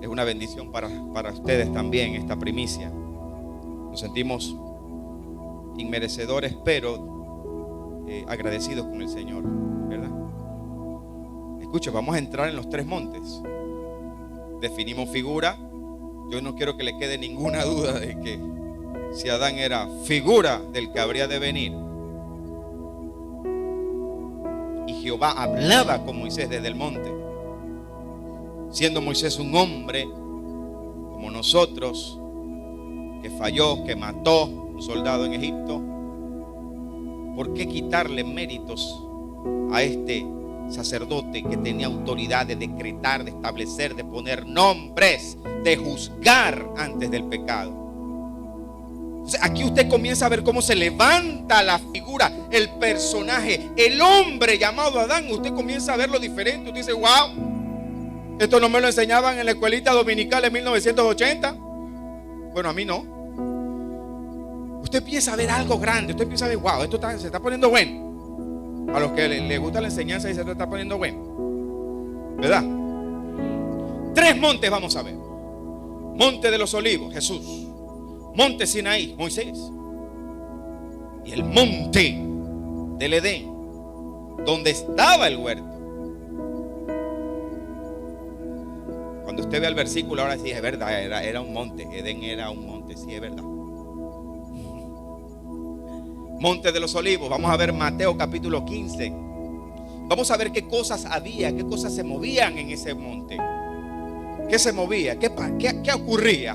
Es una bendición para ustedes también esta primicia. Nos sentimos inmerecedores, pero agradecidos con el Señor, ¿verdad? Escucha, vamos a entrar en los tres montes. Definimos figura. Yo no quiero que le quede ninguna duda de que si Adán era figura del que habría de venir, y Jehová hablaba con Moisés desde el monte, siendo Moisés un hombre como nosotros, que falló, que mató un soldado en Egipto, ¿por qué quitarle méritos a este sacerdote que tenía autoridad de decretar, de establecer, de poner nombres, de juzgar antes del pecado? Entonces, aquí usted comienza a ver cómo se levanta la figura, el personaje, el hombre llamado Adán. Usted comienza a verlo diferente. Usted dice, wow, esto no me lo enseñaban en la escuelita dominical en 1980. Bueno, a mí no. Usted empieza a ver algo grande. Usted empieza a ver, wow, esto se está poniendo bueno. A los que les gusta la enseñanza, dice, esto está poniendo bueno, ¿verdad? Tres montes vamos a ver. Monte de los Olivos, Jesús. Monte Sinaí, Moisés. Y el monte del Edén, donde estaba el huerto. Cuando usted ve el versículo, ahora sí es verdad, era un monte. Edén era un monte, sí es verdad. Monte de los Olivos. Vamos a ver Mateo capítulo 15. Vamos a ver qué cosas había, qué cosas se movían en ese monte. ¿Qué se movía? ¿Qué ocurría?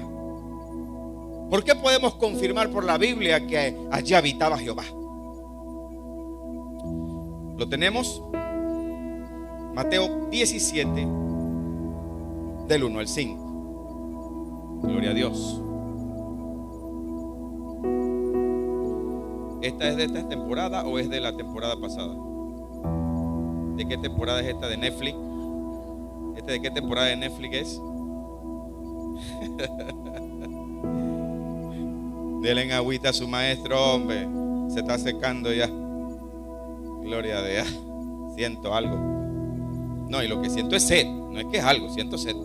¿Por qué podemos confirmar por la Biblia que allí habitaba Jehová? Lo tenemos. Mateo 17, del 1 al 5. Gloria a Dios. ¿Esta es de esta temporada o es de la temporada pasada? ¿De qué temporada es esta de Netflix? ¿De qué temporada de Netflix es? Denle agüita a su maestro, hombre. Se está secando ya. Gloria a Dios. Siento algo. No, y lo que siento es sed. No es que es algo, siento sed.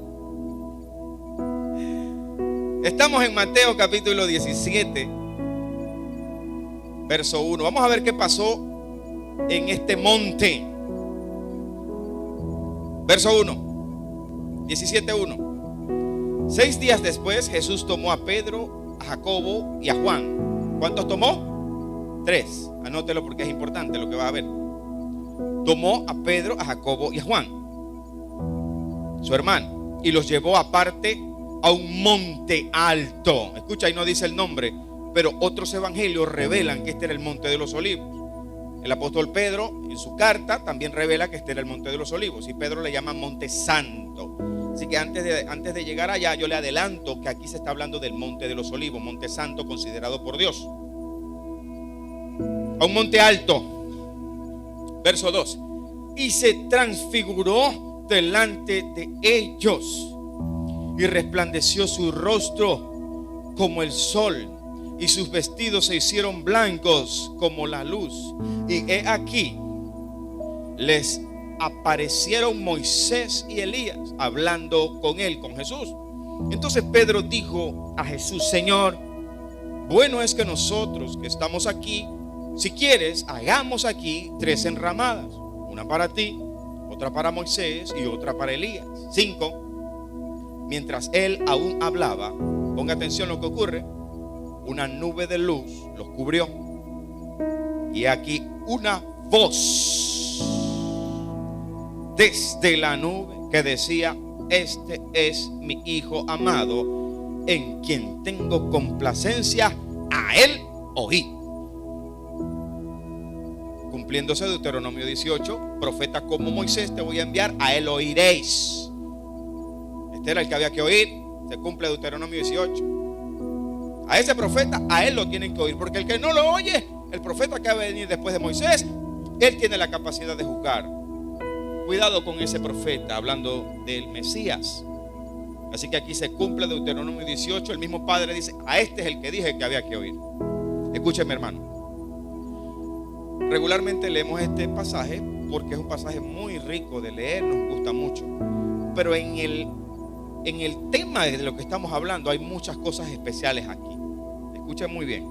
Estamos en Mateo capítulo 17, verso 1. Vamos a ver qué pasó en este monte. Verso 1, 17:1. 6 días después Jesús tomó a Pedro, a Jacobo y a Juan. ¿Cuántos tomó? 3. Anótelo porque es importante lo que va a ver. Tomó a Pedro, a Jacobo y a Juan, su hermano, y los llevó aparte a un monte alto. Escucha, ahí no dice el nombre, pero otros evangelios revelan que este era el monte de los Olivos. El apóstol Pedro en su carta también revela que este era el monte de los Olivos, y Pedro le llama Monte Santo. Así que antes de llegar allá, yo le adelanto que aquí se está hablando del monte de los Olivos, Monte Santo considerado por Dios. A un monte alto. Verso 2. Y se transfiguró delante de ellos, y resplandeció su rostro como el sol, y sus vestidos se hicieron blancos como la luz. Y he aquí, les aparecieron Moisés y Elías hablando con él, con Jesús. Entonces Pedro dijo a Jesús: Señor, bueno es que nosotros que estamos aquí, si quieres, hagamos aquí 3 enramadas, una para ti, otra para Moisés y otra para Elías. 5. Mientras él aún hablaba, ponga atención lo que ocurre, una nube de luz los cubrió, y aquí una voz desde la nube que decía: este es mi Hijo amado, en quien tengo complacencia, a él oí. Cumpliéndose Deuteronomio 18, profeta como Moisés te voy a enviar, a él oiréis. Este era el que había que oír. Se cumple Deuteronomio 18. A ese profeta, a él lo tienen que oír, porque el que no lo oye, el profeta que va a venir después de Moisés, él tiene la capacidad de juzgar. Cuidado con ese profeta, hablando del Mesías. Así que aquí se cumple Deuteronomio 18. El mismo Padre dice: a este es el que dije que había que oír. Escúcheme, hermano. Regularmente leemos este pasaje porque es un pasaje muy rico de leer, nos gusta mucho. Pero en el tema de lo que estamos hablando hay muchas cosas especiales aquí. Escuchen muy bien.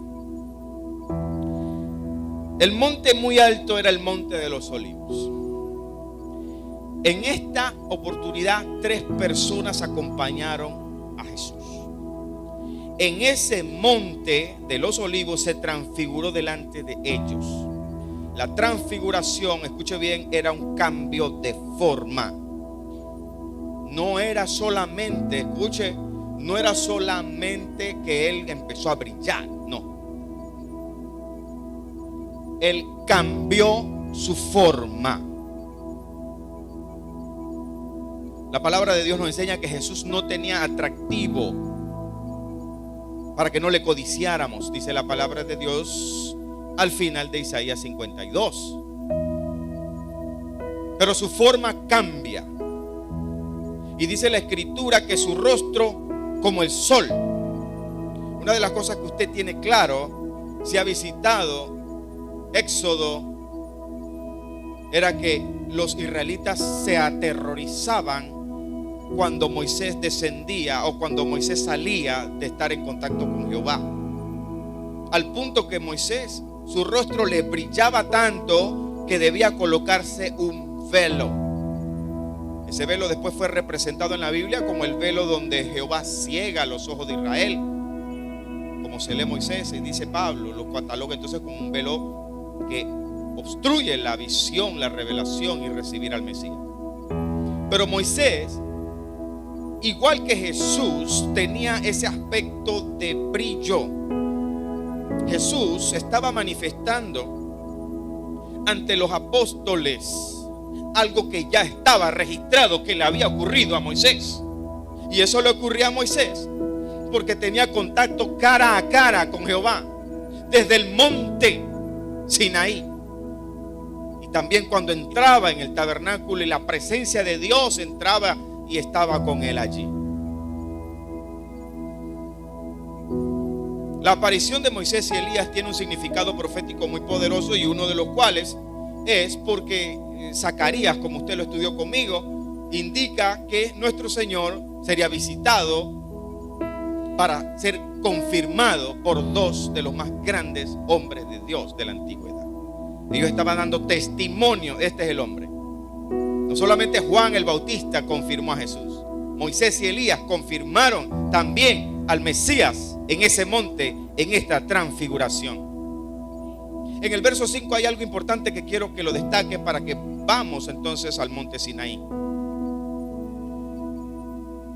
El monte muy alto era el monte de los Olivos. En esta oportunidad 3 personas acompañaron a Jesús. En ese monte de los Olivos se transfiguró delante de ellos. La transfiguración, escuche bien, era un cambio de forma. No era solamente, escuche, no era solamente que él empezó a brillar, no. Él cambió su forma. La palabra de Dios nos enseña que Jesús no tenía atractivo para que no le codiciáramos, dice la palabra de Dios al final de Isaías 52. Pero su forma cambia. Y dice la escritura que su rostro como el sol. Una de las cosas que usted tiene claro, si ha visitado Éxodo, era que los israelitas se aterrorizaban cuando Moisés descendía o cuando Moisés salía de estar en contacto con Jehová. Al punto que Moisés, su rostro le brillaba tanto que debía colocarse un velo. Ese velo después fue representado en la Biblia como el velo donde Jehová ciega los ojos de Israel, como se lee Moisés y dice Pablo, lo cataloga entonces como un velo que obstruye la visión, la revelación y recibir al Mesías. Pero Moisés, igual que Jesús, tenía ese aspecto de brillo. Jesús estaba manifestando ante los apóstoles algo que ya estaba registrado que le había ocurrido a Moisés. Y eso le ocurría a Moisés porque tenía contacto cara a cara con Jehová desde el monte Sinaí. Y también cuando entraba en el tabernáculo y la presencia de Dios entraba y estaba con él allí. La aparición de Moisés y Elías tiene un significado profético muy poderoso, y uno de los cuales es porque Zacarías, como usted lo estudió conmigo, indica que nuestro Señor sería visitado para ser confirmado por dos de los más grandes hombres de Dios de la antigüedad. Ellos estaban dando testimonio: este es el hombre. No solamente Juan el Bautista confirmó a Jesús, Moisés y Elías confirmaron también al Mesías en ese monte, en esta transfiguración. En el verso 5 hay algo importante que quiero que lo destaque para que vamos entonces al monte Sinaí.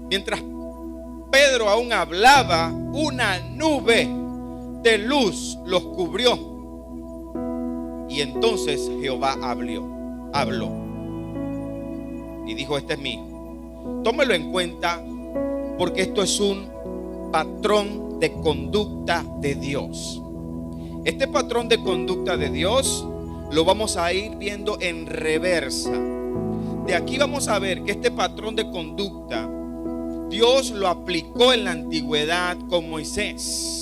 Mientras Pedro aún hablaba, una nube de luz los cubrió. Y entonces Jehová habló y dijo: este es mi hijo, tómelo en cuenta, porque esto es un patrón de conducta de Dios. Este patrón de conducta de Dios lo vamos a ir viendo en reversa. De aquí vamos a ver que este patrón de conducta Dios lo aplicó en la antigüedad con Moisés.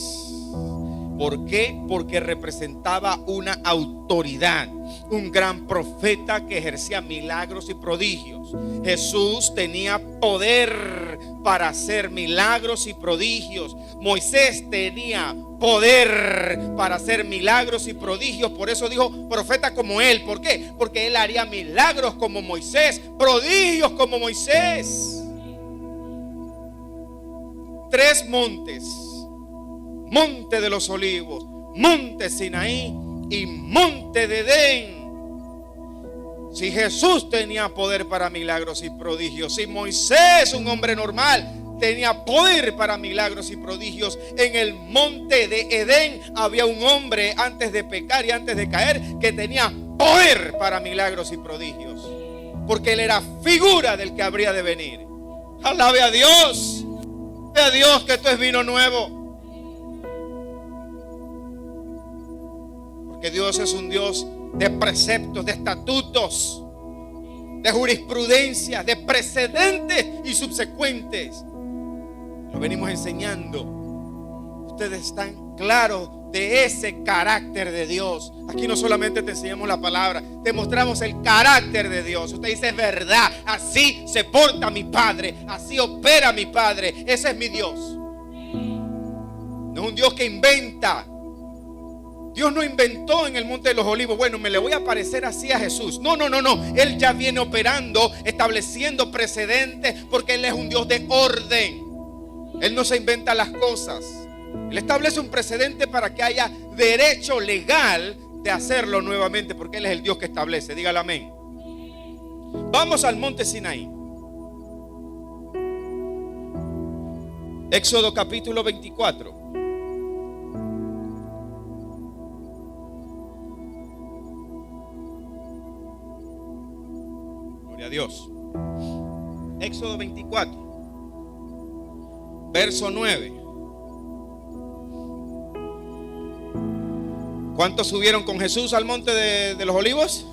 ¿Por qué? Porque representaba una autoridad, un gran profeta que ejercía milagros y prodigios. Jesús tenía poder para hacer milagros y prodigios. Moisés tenía poder para hacer milagros y prodigios. Por eso dijo profeta como él. ¿Por qué? Porque él haría milagros como Moisés, prodigios como Moisés. 3 montes: monte de los olivos, monte Sinaí y monte de Edén. Si Jesús tenía poder para milagros y prodigios, si Moisés, un hombre normal, tenía poder para milagros y prodigios, en el monte de Edén había un hombre antes de pecar y antes de caer que tenía poder para milagros y prodigios, porque él era figura del que habría de venir. Alabe a Dios, alabe a Dios, que esto es vino nuevo. Porque Dios es un Dios de preceptos, de estatutos, de jurisprudencia, de precedentes y subsecuentes. Lo venimos enseñando. Ustedes están claros de ese carácter de Dios. Aquí no solamente te enseñamos la palabra, te mostramos el carácter de Dios. Usted dice: es verdad, así se porta mi Padre, así opera mi Padre. Ese es mi Dios. No es un Dios que inventa. Dios no inventó en el monte de los olivos: bueno, me le voy a parecer así a Jesús. No. Él ya viene operando, estableciendo precedentes, porque Él es un Dios de orden. Él no se inventa las cosas. Él establece un precedente para que haya derecho legal de hacerlo nuevamente, porque Él es el Dios que establece. Dígale amén. Vamos al monte Sinaí. Éxodo capítulo 24. Gloria a Dios. Éxodo 24, verso 9. ¿Cuántos subieron con Jesús al monte de los olivos?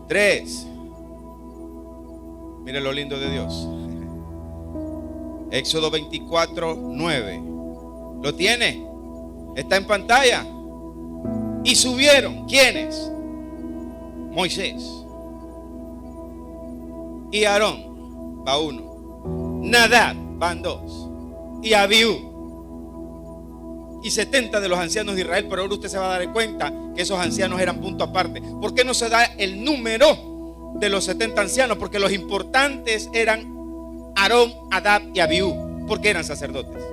3. Mire lo lindo de Dios. Éxodo 24, 9. ¿Lo tiene? Está en pantalla. Y subieron, ¿quiénes? Moisés y Aarón, va uno, Nadab, van 2, y Abiú, y 70 de los ancianos de Israel. Pero ahora usted se va a dar cuenta que esos ancianos eran punto aparte. ¿Por qué no se da el número de los 70 ancianos? Porque los importantes eran Aarón, Nadab y Abiú, porque eran sacerdotes.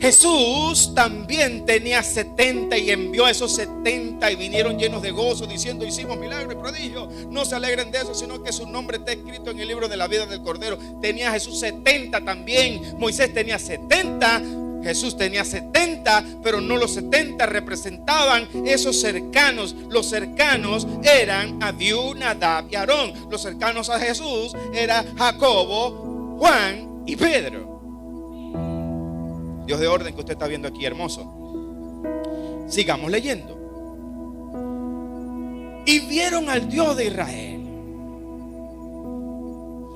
Jesús también tenía 70 y envió a esos 70 y vinieron llenos de gozo diciendo: hicimos milagro y prodigio. No se alegren de eso, sino que su nombre está escrito en el libro de la vida del Cordero. Tenía Jesús 70 también. Moisés tenía 70, Jesús tenía 70, pero no los 70 representaban esos cercanos. Los cercanos eran Abiú, Nadab y Aarón. Los cercanos a Jesús eran Jacobo, Juan y Pedro. Dios de orden que usted está viendo aquí, hermoso. Sigamos leyendo. Y vieron al Dios de Israel,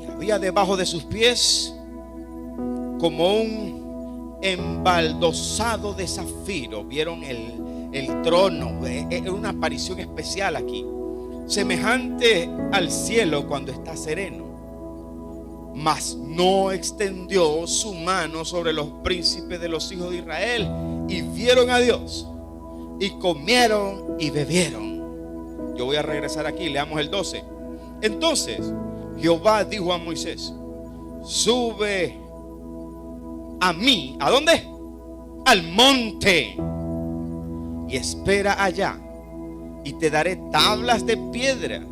y había debajo de sus pies como un embaldosado de zafiro. Vieron el trono. Era una aparición especial aquí, semejante al cielo cuando está sereno. Mas no extendió su mano sobre los príncipes de los hijos de Israel. Y vieron a Dios, y comieron y bebieron. Yo voy a regresar aquí, leamos el 12. Entonces Jehová dijo a Moisés: sube a mí. ¿A dónde? Al monte, y espera allá, y te daré tablas de piedra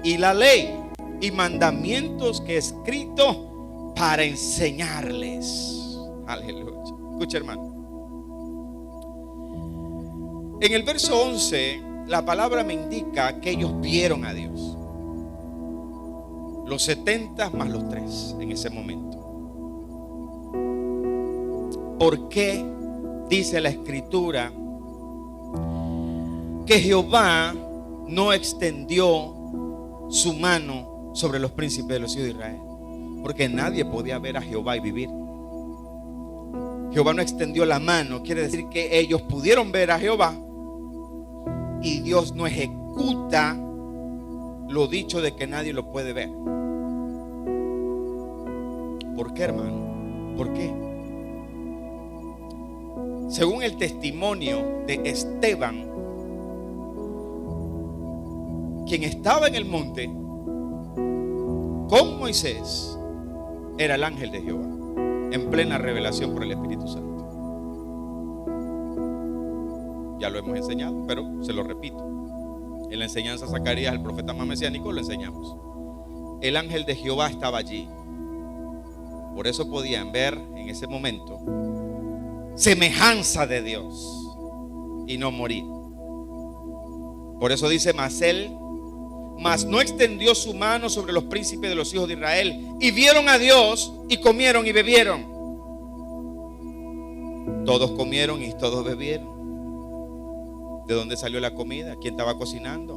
y la ley y mandamientos que he escrito para enseñarles. Aleluya. Escucha, hermano. En el verso 11, la palabra me indica que ellos vieron a Dios. Los 70 más los 3 en ese momento. ¿Por qué dice la escritura que Jehová no extendió su mano sobre los príncipes de los hijos de Israel? Porque nadie podía ver a Jehová y vivir. Jehová no extendió la mano. Quiere decir que ellos pudieron ver a Jehová, y Dios no ejecuta lo dicho de que nadie lo puede ver. ¿Por qué, hermano? ¿Por qué? Según el testimonio de Esteban, quien estaba en el monte con Moisés, era el ángel de Jehová, en plena revelación por el Espíritu Santo. Ya lo hemos enseñado, pero se lo repito. En la enseñanza de Zacarías, el profeta más mesiánico, lo enseñamos. El ángel de Jehová estaba allí. Por eso podían ver en ese momento semejanza de Dios y no morir. Por eso dice: mas no extendió su mano sobre los príncipes de los hijos de Israel, y vieron a Dios, y comieron y bebieron. Todos comieron y todos bebieron. ¿De dónde salió la comida? ¿Quién estaba cocinando?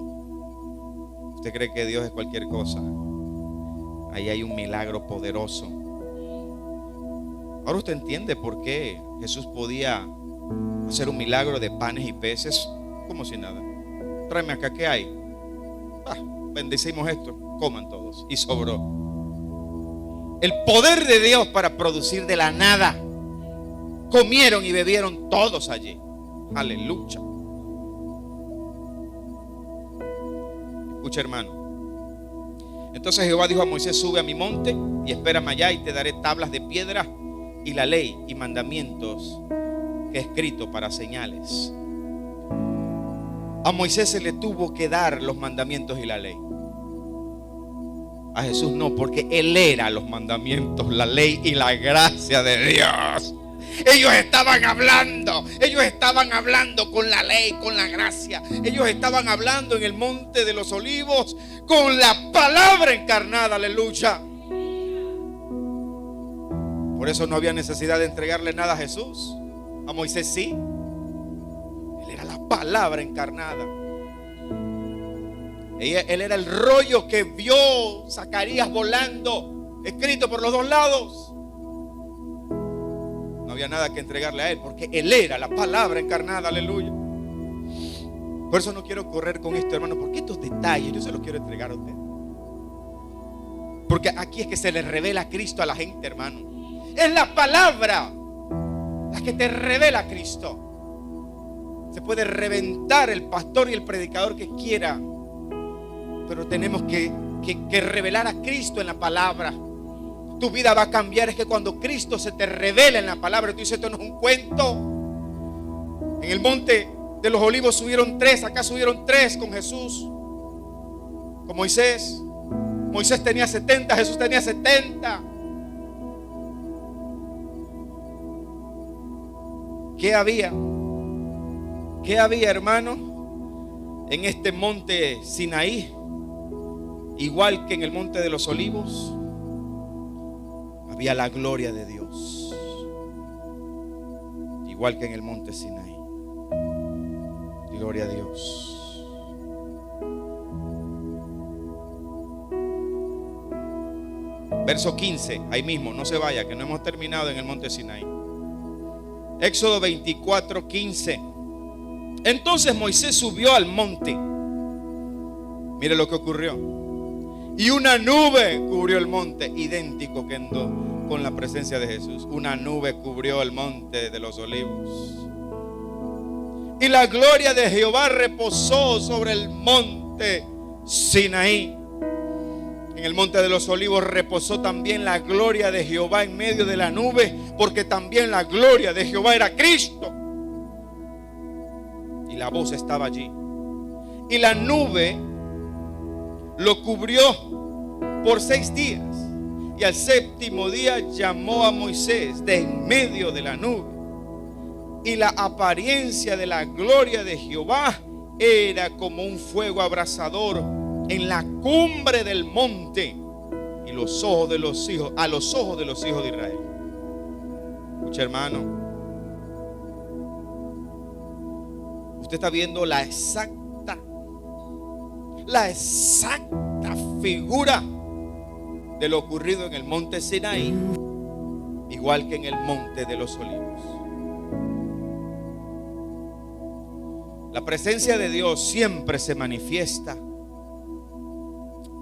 ¿Usted cree que Dios es cualquier cosa? Ahí hay un milagro poderoso. Ahora usted entiende por qué Jesús podía hacer un milagro de panes y peces como si nada. Tráeme acá, ¿qué hay? Bendecimos esto, coman todos. Y sobró. El poder de Dios para producir de la nada. Comieron y bebieron todos allí. Aleluya. Escucha, hermano. Entonces Jehová dijo a Moisés: sube a mi monte y espérame allá, y te daré tablas de piedra y la ley y mandamientos que he escrito para señales. A Moisés se le tuvo que dar los mandamientos y la ley. A Jesús no, porque Él era los mandamientos, la ley y la gracia de Dios. Ellos estaban hablando con la ley, con la gracia. Ellos estaban hablando en el monte de los olivos con la palabra encarnada. Aleluya. Por eso no había necesidad de entregarle nada a Jesús. A Moisés sí. Él era la palabra encarnada. Él era el rollo que vio Zacarías volando, escrito por los dos lados. No había nada que entregarle a Él, porque Él era la palabra encarnada. Aleluya. Por eso no quiero correr con esto, hermano, porque estos detalles yo se los quiero entregar a usted. Porque aquí es que se le revela a Cristo a la gente, hermano. Es la palabra la que te revela a Cristo. Se puede reventar el pastor y el predicador que quiera, pero tenemos que revelar a Cristo en la palabra. Tu vida va a cambiar. Es que cuando Cristo se te revela en la palabra, tú dices, esto no es un cuento. En el monte de los olivos subieron 3, acá subieron 3 con Jesús, con Moisés. Moisés tenía 70, Jesús tenía 70. ¿Qué había? ¿Qué había, hermano, en este monte Sinaí? Igual que en el monte de los olivos, había la gloria de Dios. Igual que en el monte Sinaí. Gloria a Dios. Verso 15, ahí mismo, no se vaya, que no hemos terminado en el monte Sinaí. Éxodo 24, 15. Entonces Moisés subió al monte. Mire lo que ocurrió. Y una nube cubrió el monte, idéntico con la presencia de Jesús. Una nube cubrió el monte de los olivos. Y la gloria de Jehová reposó sobre el monte Sinaí. En el monte de los olivos reposó también la gloria de Jehová en medio de la nube, porque también la gloria de Jehová era Cristo. Y la voz estaba allí. Y la nube lo cubrió por 6 días. Y al 7º día llamó a Moisés de en medio de la nube. Y la apariencia de la gloria de Jehová era como un fuego abrasador en la cumbre del monte, y a los ojos de los hijos de Israel. Escucha, hermano, usted está viendo la exacta figura de lo ocurrido en el monte Sinaí, igual que en el monte de los olivos. La presencia de Dios siempre se manifiesta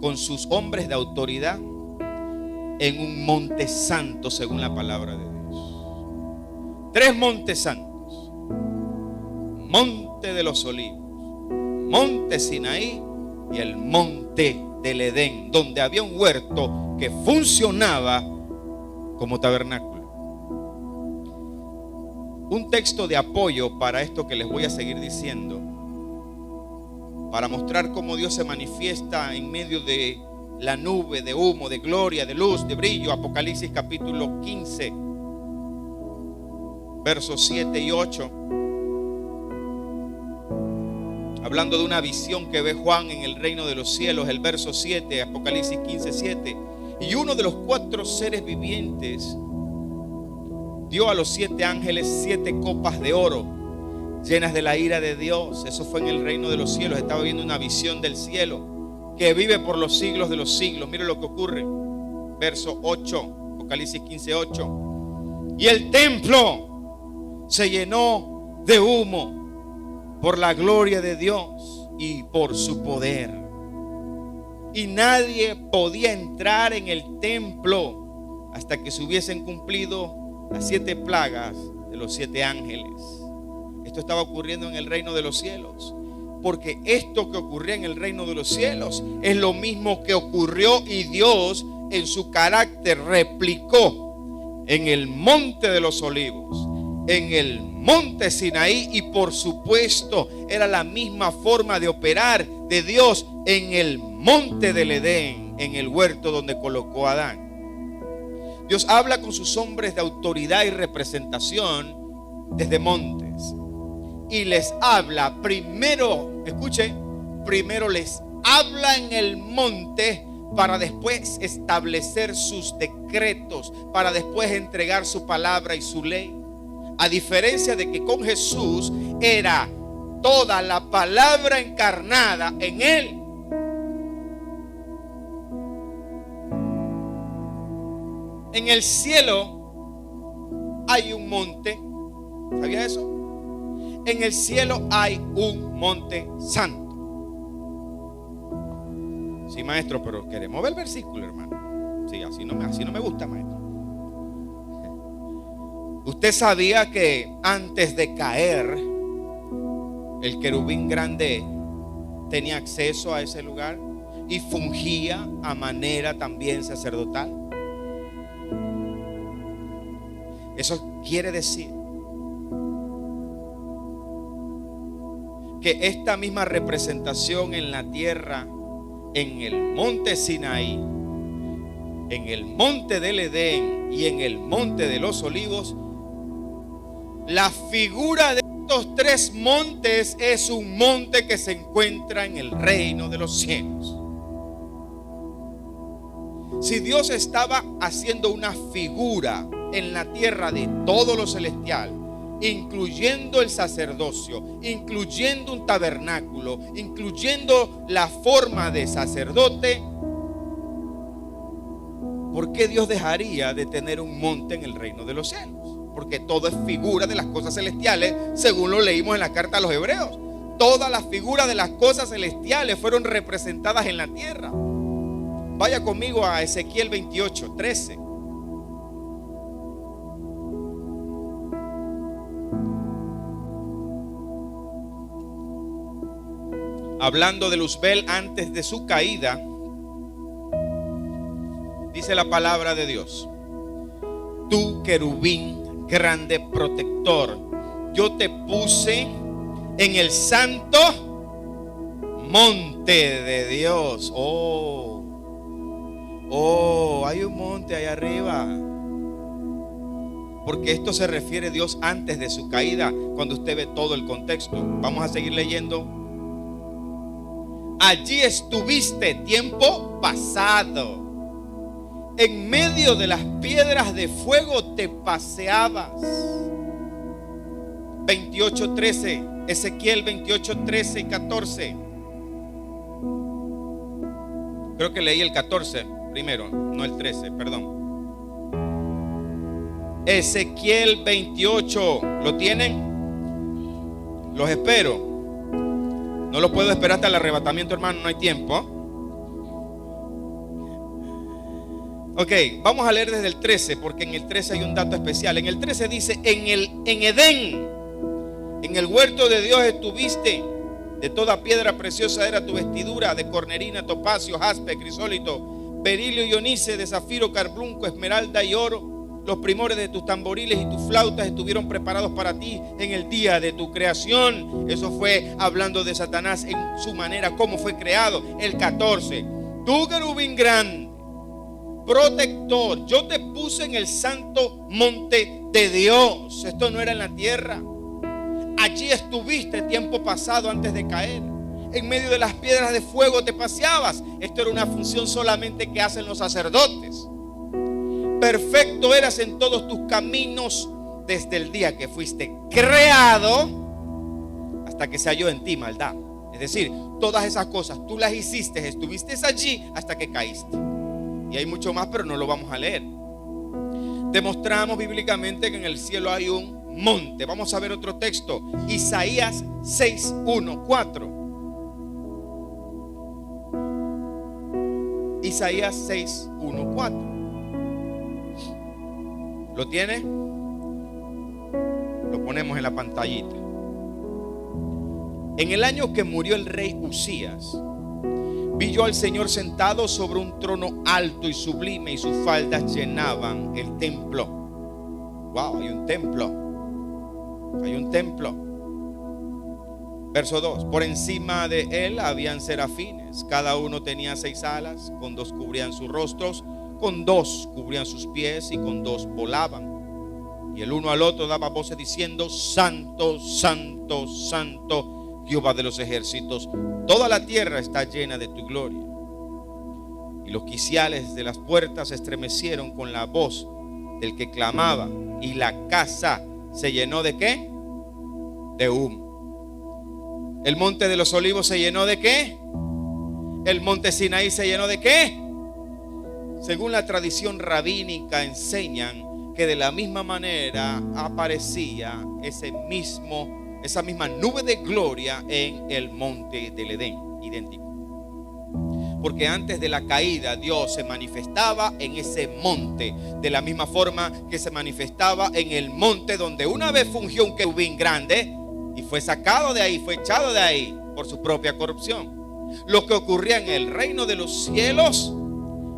con sus hombres de autoridad en un monte santo, según la palabra de Dios. 3 montes santos: monte de los olivos, monte Sinaí y el monte del Edén, donde había un huerto que funcionaba como tabernáculo. Un texto de apoyo para esto que les voy a seguir diciendo, para mostrar cómo Dios se manifiesta en medio de la nube, de humo, de gloria, de luz, de brillo. Apocalipsis capítulo 15, versos 7 y 8. Hablando de una visión que ve Juan en el reino de los cielos, el verso 7, Apocalipsis 15, 7. Y uno de los 4 seres vivientes dio a los 7 ángeles 7 copas de oro, llenas de la ira de Dios. Eso fue en el reino de los cielos. Estaba viendo una visión del cielo que vive por los siglos de los siglos. Mire lo que ocurre. Verso 8, Apocalipsis 15, 8. Y el templo se llenó de humo por la gloria de Dios y por su poder. Y nadie podía entrar en el templo hasta que se hubiesen cumplido las 7 plagas de los 7 ángeles. Esto estaba ocurriendo en el reino de los cielos, porque esto que ocurría en el reino de los cielos es lo mismo que ocurrió, y Dios en su carácter replicó en el monte de los olivos, en el monte Sinaí, y por supuesto era la misma forma de operar de Dios en el monte del Edén, en el huerto donde colocó a Adán. Dios habla con sus hombres de autoridad y representación desde montes, y les habla primero, escuche, primero les habla en el monte para después establecer sus decretos, para después entregar su palabra y su ley. A diferencia de que con Jesús era toda la palabra encarnada en él. En el cielo hay un monte. ¿Sabía eso? En el cielo hay un monte santo. Sí, maestro, pero queremos ver el versículo, hermano. Sí, así no me gusta, maestro. ¿Usted sabía que antes de caer, el querubín grande tenía acceso a ese lugar y fungía a manera también sacerdotal? Eso quiere decir que esta misma representación en la tierra, en el monte Sinaí, en el monte del Edén y en el monte de los Olivos, la figura de estos tres montes es un monte que se encuentra en el reino de los cielos. Si Dios estaba haciendo una figura en la tierra de todo lo celestial, incluyendo el sacerdocio, incluyendo un tabernáculo, incluyendo la forma de sacerdote, ¿por qué Dios dejaría de tener un monte en el reino de los cielos? Porque todo es figura de las cosas celestiales, según lo leímos en la carta a los Hebreos. Todas las figuras de las cosas celestiales fueron representadas en la tierra. Vaya conmigo a Ezequiel 28, 13. Hablando de Luzbel antes de su caída, dice la palabra de Dios: tú, querubín grande protector, yo te puse en el santo monte de Dios. Hay un monte allá arriba. Porque esto se refiere a Dios antes de su caída, cuando usted ve todo el contexto. Vamos a seguir leyendo. Allí estuviste tiempo pasado. En medio de las piedras de fuego te paseabas. 28:13, Ezequiel 28:13 y 14. Creo que leí el 14 primero, no el 13, perdón. Ezequiel 28, ¿lo tienen? Los espero. No los puedo esperar hasta el arrebatamiento, hermano, no hay tiempo. Ok, vamos a leer desde el 13, porque en el 13 hay un dato especial. En el 13 dice: en Edén, en el huerto de Dios estuviste. De toda piedra preciosa era tu vestidura, de cornerina, topacio, jaspe, crisólito, berilio y onice, de zafiro, carbunco, esmeralda y oro. Los primores de tus tamboriles y tus flautas estuvieron preparados para ti en el día de tu creación. Eso fue hablando de Satanás en su manera, cómo fue creado. El 14, tú, querubín grande, protector, yo te puse en el santo monte de Dios. Esto no era en la tierra. Allí estuviste tiempo pasado antes de caer. En medio de las piedras de fuego te paseabas. Esto era una función solamente que hacen los sacerdotes. Perfecto eras en todos tus caminos desde el día que fuiste creado hasta que se halló en ti maldad. Es decir, todas esas cosas tú las hiciste, estuviste allí hasta que caíste. Y hay mucho más, pero no lo vamos a leer. Demostramos bíblicamente que en el cielo hay un monte. Vamos a ver otro texto. Isaías 6:1-4. Isaías 6:1-4. ¿Lo tiene? Lo ponemos en la pantallita. En el año que murió el rey Usías, vi yo al Señor sentado sobre un trono alto y sublime, y sus faldas llenaban el templo. Wow, hay un templo. Hay un templo. Verso 2. Por encima de él habían serafines. Cada uno tenía 6 alas. Con 2 cubrían sus rostros, con 2 cubrían sus pies, y con 2 volaban. Y el uno al otro daba voces diciendo: Santo, Santo, Santo, Jehová de los ejércitos, toda la tierra está llena de tu gloria. Y los quiciales de las puertas se estremecieron con la voz del que clamaba, y la casa se llenó ¿de qué? De humo. El monte de los olivos se llenó ¿de qué? El monte Sinaí se llenó ¿de qué? Según la tradición rabínica enseñan que de la misma manera aparecía esa misma nube de gloria en el monte del Edén, idéntico. Porque antes de la caída Dios se manifestaba en ese monte, de la misma forma que se manifestaba en el monte donde una vez fungió un querubín grande y fue sacado de ahí, fue echado de ahí por su propia corrupción. Lo que ocurría en el reino de los cielos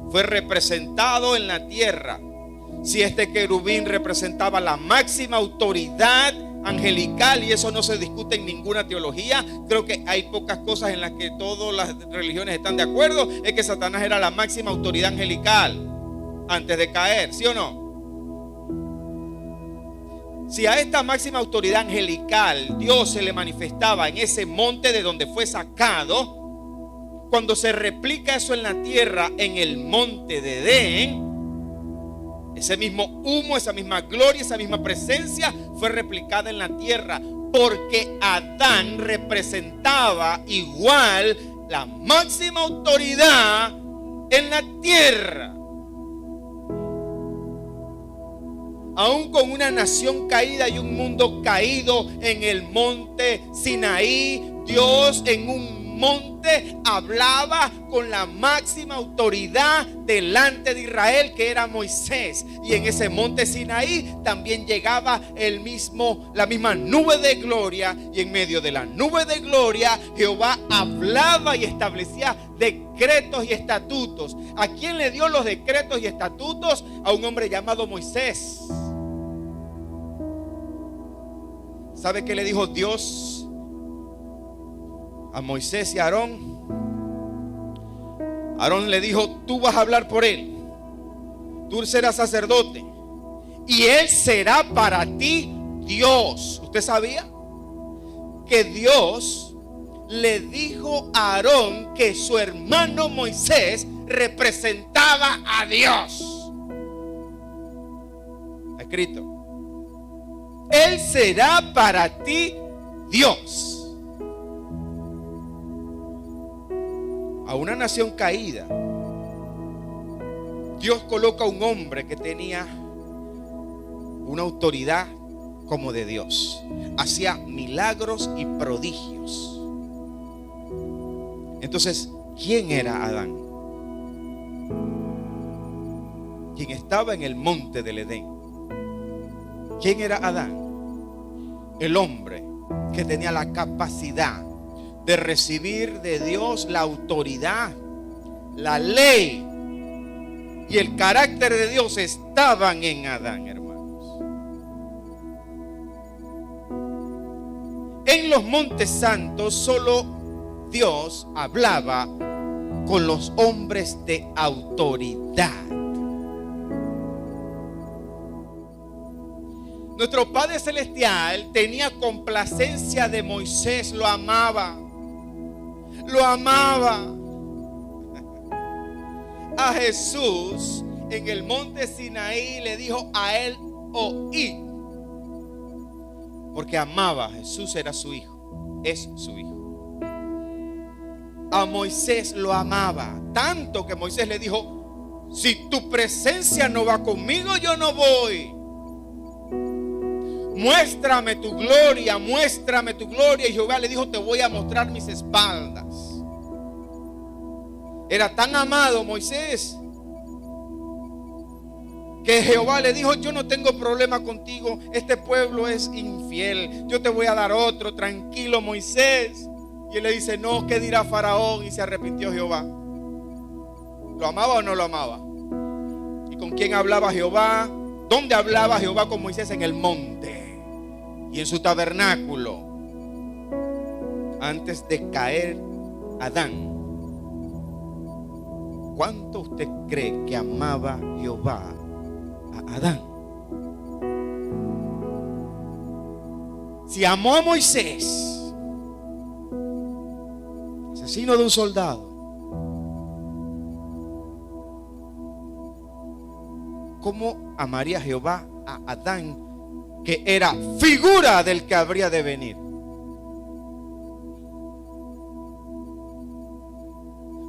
fue representado en la tierra. Si este querubín representaba la máxima autoridad angelical, y eso no se discute en ninguna teología, creo que hay pocas cosas en las que todas las religiones están de acuerdo, es que Satanás era la máxima autoridad angelical antes de caer, ¿sí o no? Si a esta máxima autoridad angelical Dios se le manifestaba en ese monte de donde fue sacado, cuando se replica eso en la tierra, en el monte de Edén, ese mismo humo, esa misma gloria, esa misma presencia fue replicada en la tierra, porque Adán representaba igual la máxima autoridad en la tierra. Aún con una nación caída y un mundo caído en el monte Sinaí, Dios en un monte hablaba con la máxima autoridad delante de Israel, que era Moisés. Y en ese monte Sinaí también llegaba la misma nube de gloria, y en medio de la nube de gloria Jehová hablaba y establecía decretos y estatutos. ¿A quién le dio los decretos y estatutos? A un hombre llamado Moisés. ¿Sabe qué le dijo Dios a Moisés y a Aarón? Aarón le dijo: tú vas a hablar por él, tú serás sacerdote y él será para ti Dios. ¿Usted sabía que Dios le dijo a Aarón que su hermano Moisés representaba a Dios? Está escrito: él será para ti Dios. A una nación caída, Dios coloca a un hombre que tenía una autoridad como de Dios. Hacía milagros y prodigios. Entonces, ¿quién era Adán? Quien estaba en el monte del Edén. ¿Quién era Adán? El hombre que tenía la capacidad de recibir de Dios la autoridad, la ley y el carácter de Dios estaban en Adán, hermanos. En los montes santos solo Dios hablaba con los hombres de autoridad. Nuestro Padre Celestial tenía complacencia de Moisés, lo amaba. Lo amaba. A Jesús en el monte Sinaí le dijo a él: oí. Porque amaba. Jesús era su hijo, es su hijo. A Moisés lo amaba tanto que Moisés le dijo: si tu presencia no va conmigo, yo no voy. Muéstrame tu gloria, muéstrame tu gloria. Y Jehová le dijo: te voy a mostrar mis espaldas. Era tan amado Moisés que Jehová le dijo: yo no tengo problema contigo, este pueblo es infiel, yo te voy a dar otro, tranquilo Moisés. Y él le dice: no, ¿qué dirá Faraón? Y se arrepintió Jehová. ¿Lo amaba o no lo amaba? ¿Y con quién hablaba Jehová? ¿Dónde hablaba Jehová con Moisés? En el monte y en su tabernáculo. Antes de caer Adán, ¿cuánto usted cree que amaba Jehová a Adán? Si amó a Moisés, asesino de un soldado, ¿cómo amaría Jehová a Adán, que era figura del que habría de venir?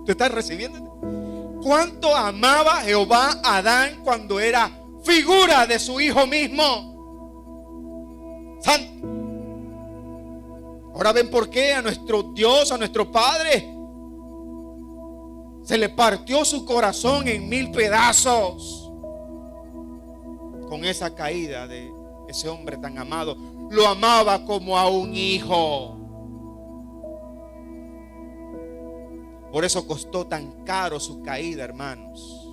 ¿Te estás recibiendo? ¿Cuánto amaba Jehová a Adán cuando era figura de su hijo mismo? Santo. Ahora ven por qué a nuestro Dios, a nuestro Padre, Se le partió su corazón en 1000 pedazos con esa caída de ese hombre tan amado. Lo amaba como a un hijo. Por eso costó tan caro su caída, hermanos.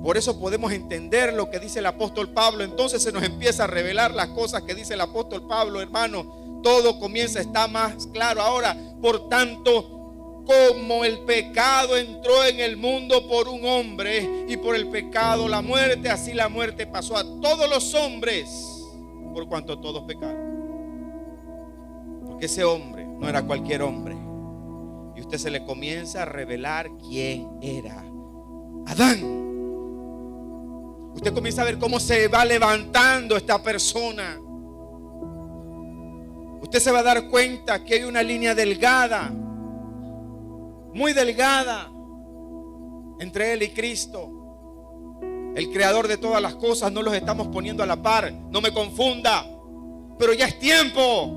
Por eso podemos entender lo que dice el apóstol Pablo. Entonces se nos empieza a revelar las cosas que dice el apóstol Pablo, hermano. Todo comienza a estar más claro ahora. Por tanto, como el pecado entró en el mundo por un hombre, y por el pecado la muerte, así la muerte pasó a todos los hombres, por cuanto todos pecaron. Porque ese hombre no era cualquier hombre. Y usted se le comienza a revelar quién era Adán. Usted comienza a ver cómo se va levantando esta persona. Usted se va a dar cuenta que hay una línea delgada, muy delgada, entre él y Cristo, el creador de todas las cosas. No los estamos poniendo a la par, no me confunda, pero ya es tiempo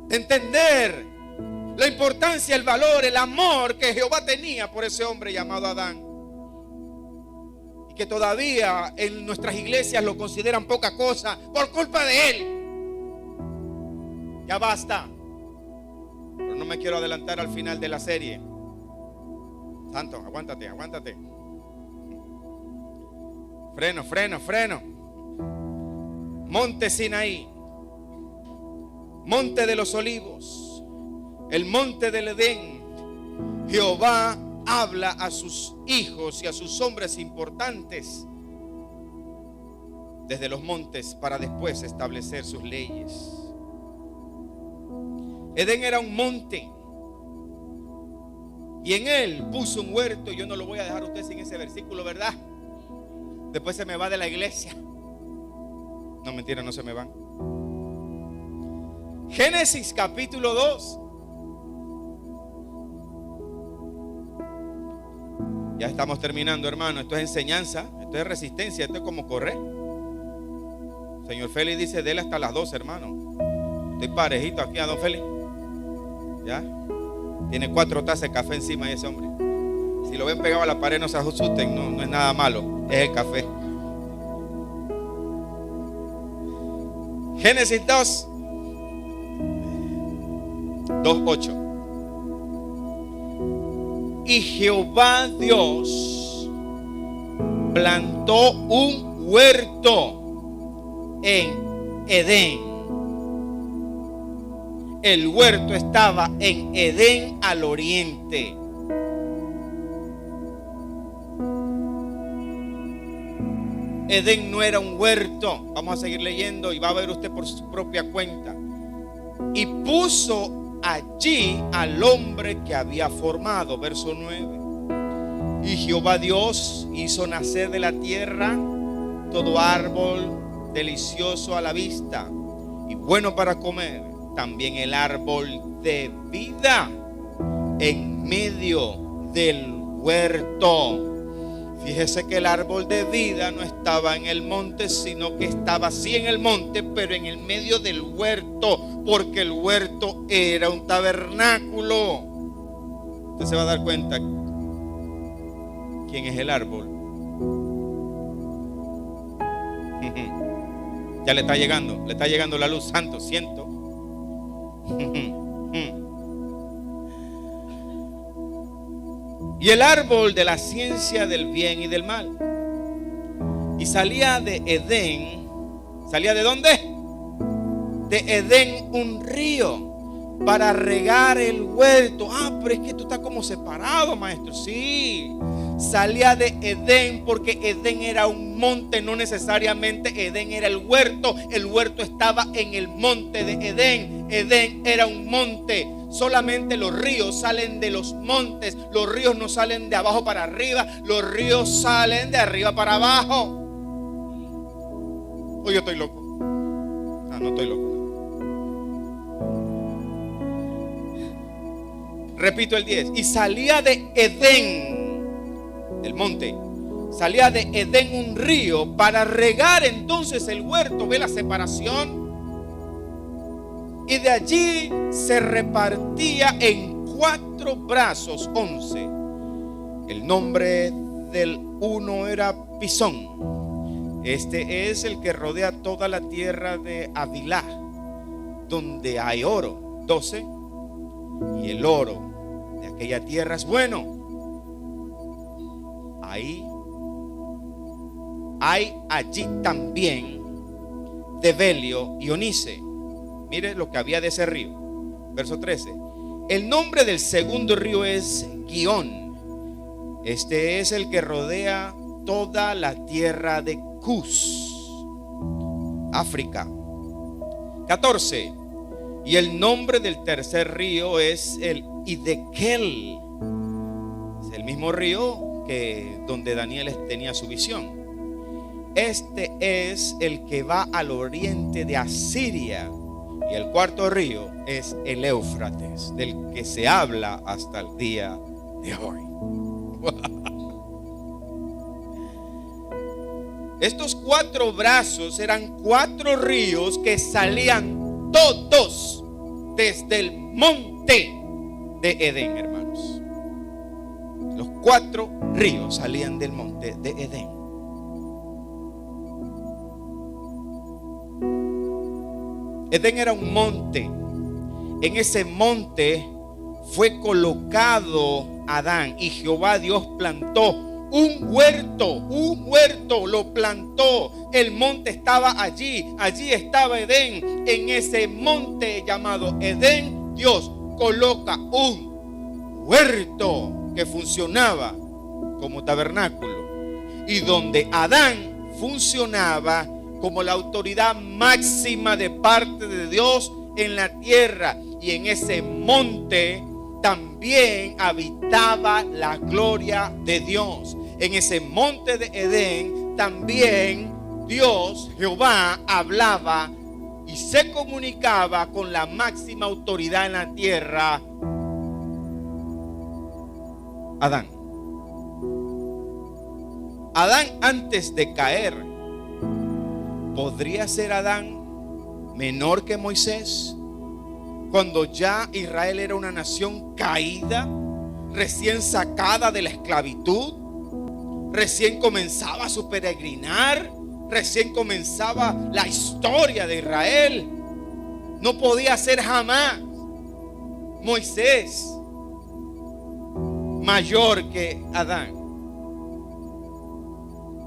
de entender la importancia, el valor, el amor que Jehová tenía por ese hombre llamado Adán, y que todavía en nuestras iglesias lo consideran poca cosa por culpa de él. Ya basta. Pero no me quiero adelantar al final de la serie. Santo, aguántate. Freno. Monte Sinaí, monte de los olivos, el monte del Edén. Jehová habla a sus hijos y a sus hombres importantes desde los montes para después establecer sus leyes. Edén era un monte y en él puso un huerto. Yo no lo voy a dejar a usted sin ese versículo, ¿verdad? Después se me va de la iglesia. No, mentira, no se me van. Génesis capítulo 2. Ya estamos terminando, hermano. Esto es enseñanza, esto es resistencia, esto es como correr. Señor Félix dice, dele hasta las 12, hermano. Estoy parejito aquí a don Félix. ¿Ya? Tiene 4 tazas de café encima de ese hombre. Si lo ven pegado a la pared, no se asusten, no es nada malo, es el café. Génesis 2:8. Y Jehová Dios plantó un huerto en Edén. El huerto estaba en Edén al oriente. Edén no era un huerto. Vamos a seguir leyendo y va a ver usted por su propia cuenta. Y puso allí al hombre que había formado. Verso 9. Y Jehová Dios hizo nacer de la tierra todo árbol delicioso a la vista y bueno para comer, también el árbol de vida en medio del huerto. Fíjese que el árbol de vida no estaba en el monte, sino que estaba sí en el monte, pero en el medio del huerto, porque el huerto era un tabernáculo. Usted se va a dar cuenta quién es el árbol. Ya le está llegando la luz, santo, siento. Y el árbol de la ciencia del bien y del mal. Y salía de Edén. ¿Salía de dónde? De Edén un río para regar el huerto. Ah, pero es que tú estás como separado, maestro. Sí, salía de Edén porque Edén era un monte, no necesariamente Edén era el huerto. El huerto estaba en el monte de Edén. Edén era un monte. Solamente los ríos salen de los montes. Los ríos no salen de abajo para arriba. Los ríos salen de arriba para abajo. O yo estoy loco. No estoy loco. Repito el 10. Y salía de Edén, del monte, salía de Edén un río para regar entonces el huerto. ¿Ve la separación? Y de allí se repartía en 4 brazos, 11. El nombre del uno era Pisón. Este es el que rodea toda la tierra de Havilá, donde hay oro, 12. Y el oro de aquella tierra es bueno. Ahí hay allí también de belio y onice. Mire lo que había de ese río. Verso 13. El nombre del segundo río es Gihón. Este es el que rodea toda la tierra de Cus, África. 14. Y el nombre del tercer río es el Hiddekel. Es el mismo río que donde Daniel tenía su visión. Este es el que va al oriente de Asiria. Y el cuarto río es el Éufrates, del que se habla hasta el día de hoy. Estos 4 brazos eran 4 ríos que salían todos desde el monte de Edén, hermanos. Los 4 ríos salían del monte de Edén. Edén era un monte. En ese monte fue colocado Adán, y Jehová Dios plantó un huerto lo plantó. El monte estaba allí estaba Edén. En ese monte llamado Edén, Dios coloca un huerto que funcionaba como tabernáculo, y donde Adán funcionaba como la autoridad máxima de parte de Dios en la tierra. Y en ese monte también habitaba la gloria de Dios. En ese monte de Edén también Dios, Jehová, hablaba y se comunicaba con la máxima autoridad en la tierra, Adán. Adán, antes de caer, ¿podría ser Adán menor que Moisés? Cuando ya Israel era una nación caída, recién sacada de la esclavitud, recién comenzaba su peregrinar, recién comenzaba la historia de Israel. No podía ser jamás Moisés mayor que Adán.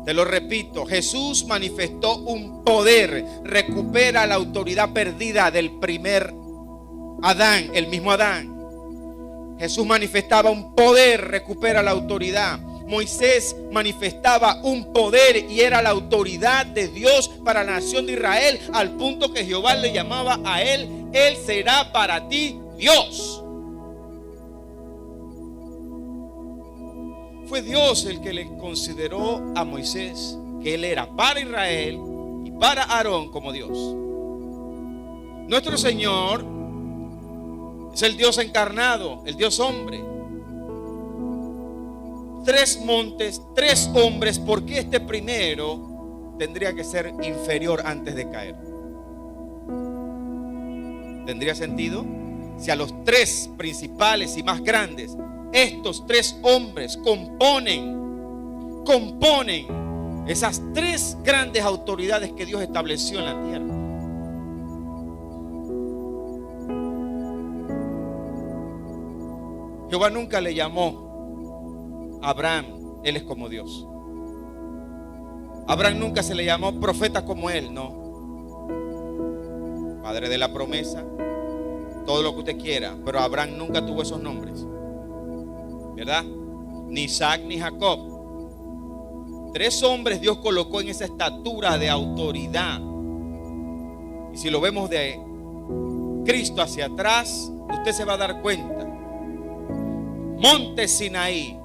Te lo repito, Jesús manifestó un poder, recupera la autoridad perdida del primer Adán, el mismo Adán. Jesús manifestaba un poder, recupera la autoridad. Moisés manifestaba un poder y era la autoridad de Dios para la nación de Israel, al punto que Jehová le llamaba a él: Él será para ti Dios. Fue Dios el que le consideró a Moisés que él era para Israel y para Aarón como Dios. Nuestro Señor es el Dios encarnado, el Dios hombre. 3 montes, 3 hombres. ¿Por qué este primero tendría que ser inferior antes de caer? ¿Tendría sentido? Si a los 3 principales y más grandes, estos 3 hombres componen esas 3 grandes autoridades que Dios estableció en la tierra. Jehová nunca le llamó a Abraham: él es como Dios. Abraham nunca se le llamó profeta como él, no. Padre de la promesa, todo lo que usted quiera, pero Abraham nunca tuvo esos nombres, ¿verdad? Ni Isaac ni Jacob. 3 hombres Dios colocó en esa estatura de autoridad. Y si lo vemos de Cristo hacia atrás, usted se va a dar cuenta. Monte Sinaí,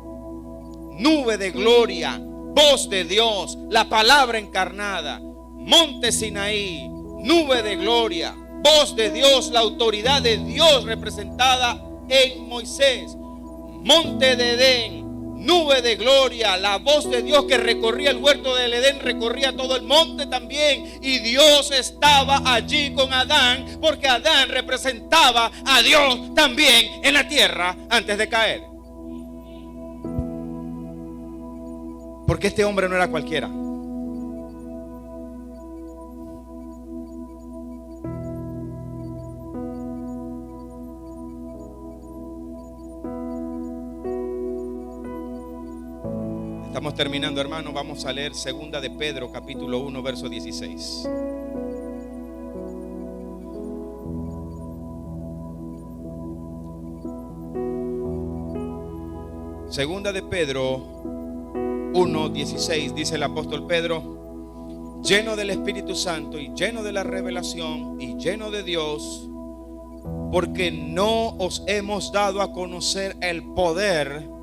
nube de gloria, voz de Dios, la palabra encarnada. Monte Sinaí, nube de gloria, voz de Dios, la autoridad de Dios representada en Moisés. Monte de Edén, nube de gloria, la voz de Dios que recorría el huerto del Edén, recorría todo el monte también. Y Dios estaba allí con Adán, porque Adán representaba a Dios también en la tierra antes de caer. Porque este hombre no era cualquiera. Estamos terminando, hermano. Vamos a leer segunda de Pedro, capítulo 1, verso 16. Segunda de Pedro 1, 16, dice el apóstol Pedro: lleno del Espíritu Santo y lleno de la revelación y lleno de Dios, porque no os hemos dado a conocer el poder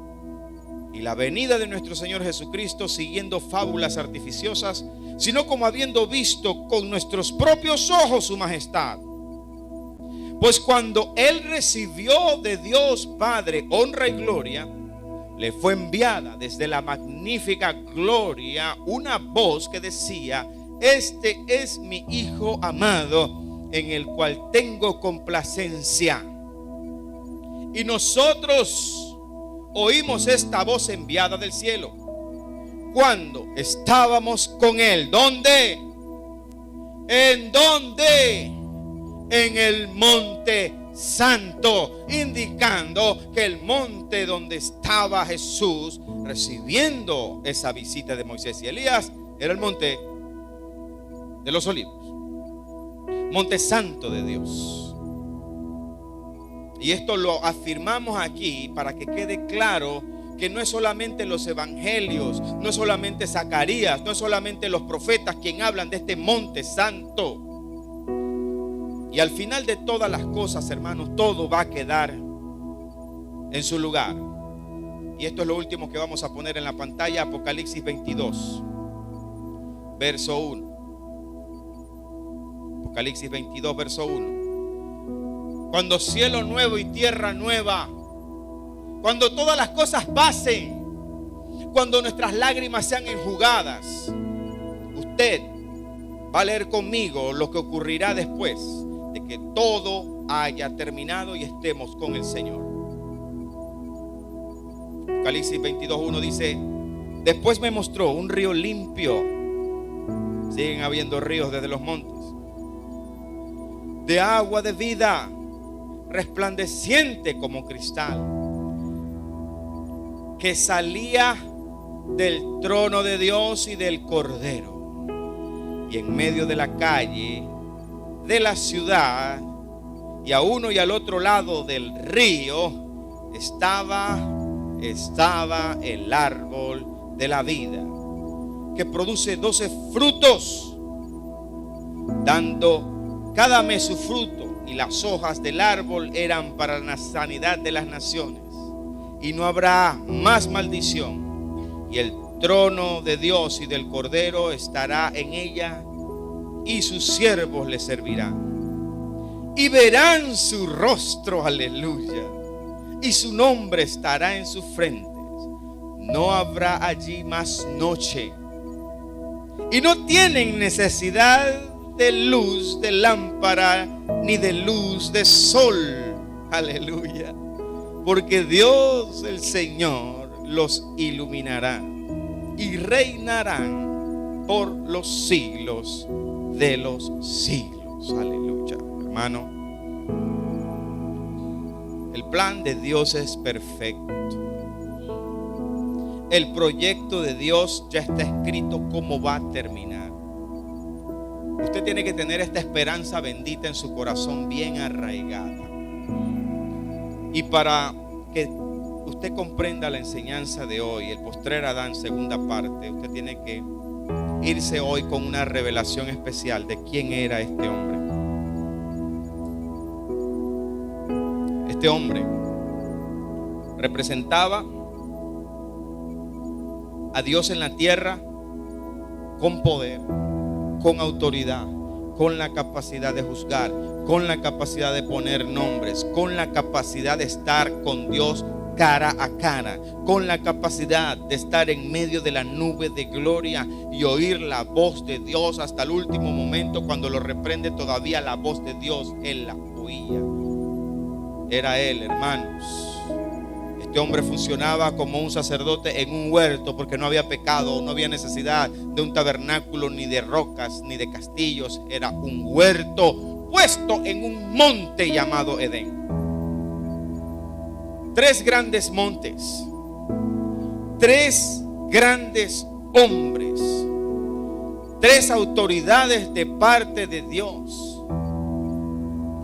y la venida de nuestro Señor Jesucristo siguiendo fábulas artificiosas, sino como habiendo visto con nuestros propios ojos su majestad. Pues cuando Él recibió de Dios Padre honra y gloria, le fue enviada desde la magnífica gloria una voz que decía: este es mi Hijo amado, en el cual tengo complacencia. Y nosotros oímos esta voz enviada del cielo cuando estábamos con Él. ¿Dónde? ¿En dónde? En el monte santo, indicando que el monte donde estaba Jesús recibiendo esa visita de Moisés y Elías era el monte de los Olivos, monte santo de Dios. Y esto lo afirmamos aquí para que quede claro que no es solamente los evangelios, no es solamente Zacarías, no es solamente los profetas quien hablan de este monte santo. Y al final de todas las cosas, hermanos, todo va a quedar en su lugar. Y esto es lo último que vamos a poner en la pantalla: Apocalipsis 22, verso 1. Apocalipsis 22, verso 1. Cuando cielo nuevo y tierra nueva, cuando todas las cosas pasen, cuando nuestras lágrimas sean enjugadas, usted va a leer conmigo lo que ocurrirá después de que todo haya terminado y estemos con el Señor. Apocalipsis 22:1 dice: después me mostró un río limpio. Siguen habiendo ríos desde los montes, de agua de vida, resplandeciente como cristal, que salía del trono de Dios y del Cordero. Y en medio de la calle de la ciudad, y a uno y al otro lado del río, estaba el árbol de la vida, que produce 12 frutos, dando cada mes su fruto. Y las hojas del árbol eran para la sanidad de las naciones. Y no habrá más maldición. Y el trono de Dios y del Cordero estará en ella, y sus siervos le servirán. Y verán su rostro, aleluya. Y su nombre estará en sus frentes. No habrá allí más noche. Y no tienen necesidad de luz de lámpara ni de luz de sol, aleluya, porque Dios el Señor los iluminará y reinarán por los siglos de los siglos, aleluya. Hermano, el plan de Dios es perfecto. El proyecto de Dios ya está escrito cómo va a terminar. Usted tiene que tener esta esperanza bendita en su corazón bien arraigada. Y para que usted comprenda la enseñanza de hoy, el postrer Adán, segunda parte, usted tiene que irse hoy con una revelación especial de quién era este hombre. Este hombre representaba a Dios en la tierra con poder, con autoridad, con la capacidad de juzgar, con la capacidad de poner nombres, con la capacidad de estar con Dios cara a cara, con la capacidad de estar en medio de la nube de gloria y oír la voz de Dios hasta el último momento. Cuando lo reprende, todavía la voz de Dios él la oía. Era él, hermanos. Este hombre funcionaba como un sacerdote en un huerto porque no había pecado, no había necesidad de un tabernáculo, ni de rocas, ni de castillos. Era un huerto puesto en un monte llamado Edén. 3 grandes montes, 3 grandes hombres, 3 autoridades de parte de Dios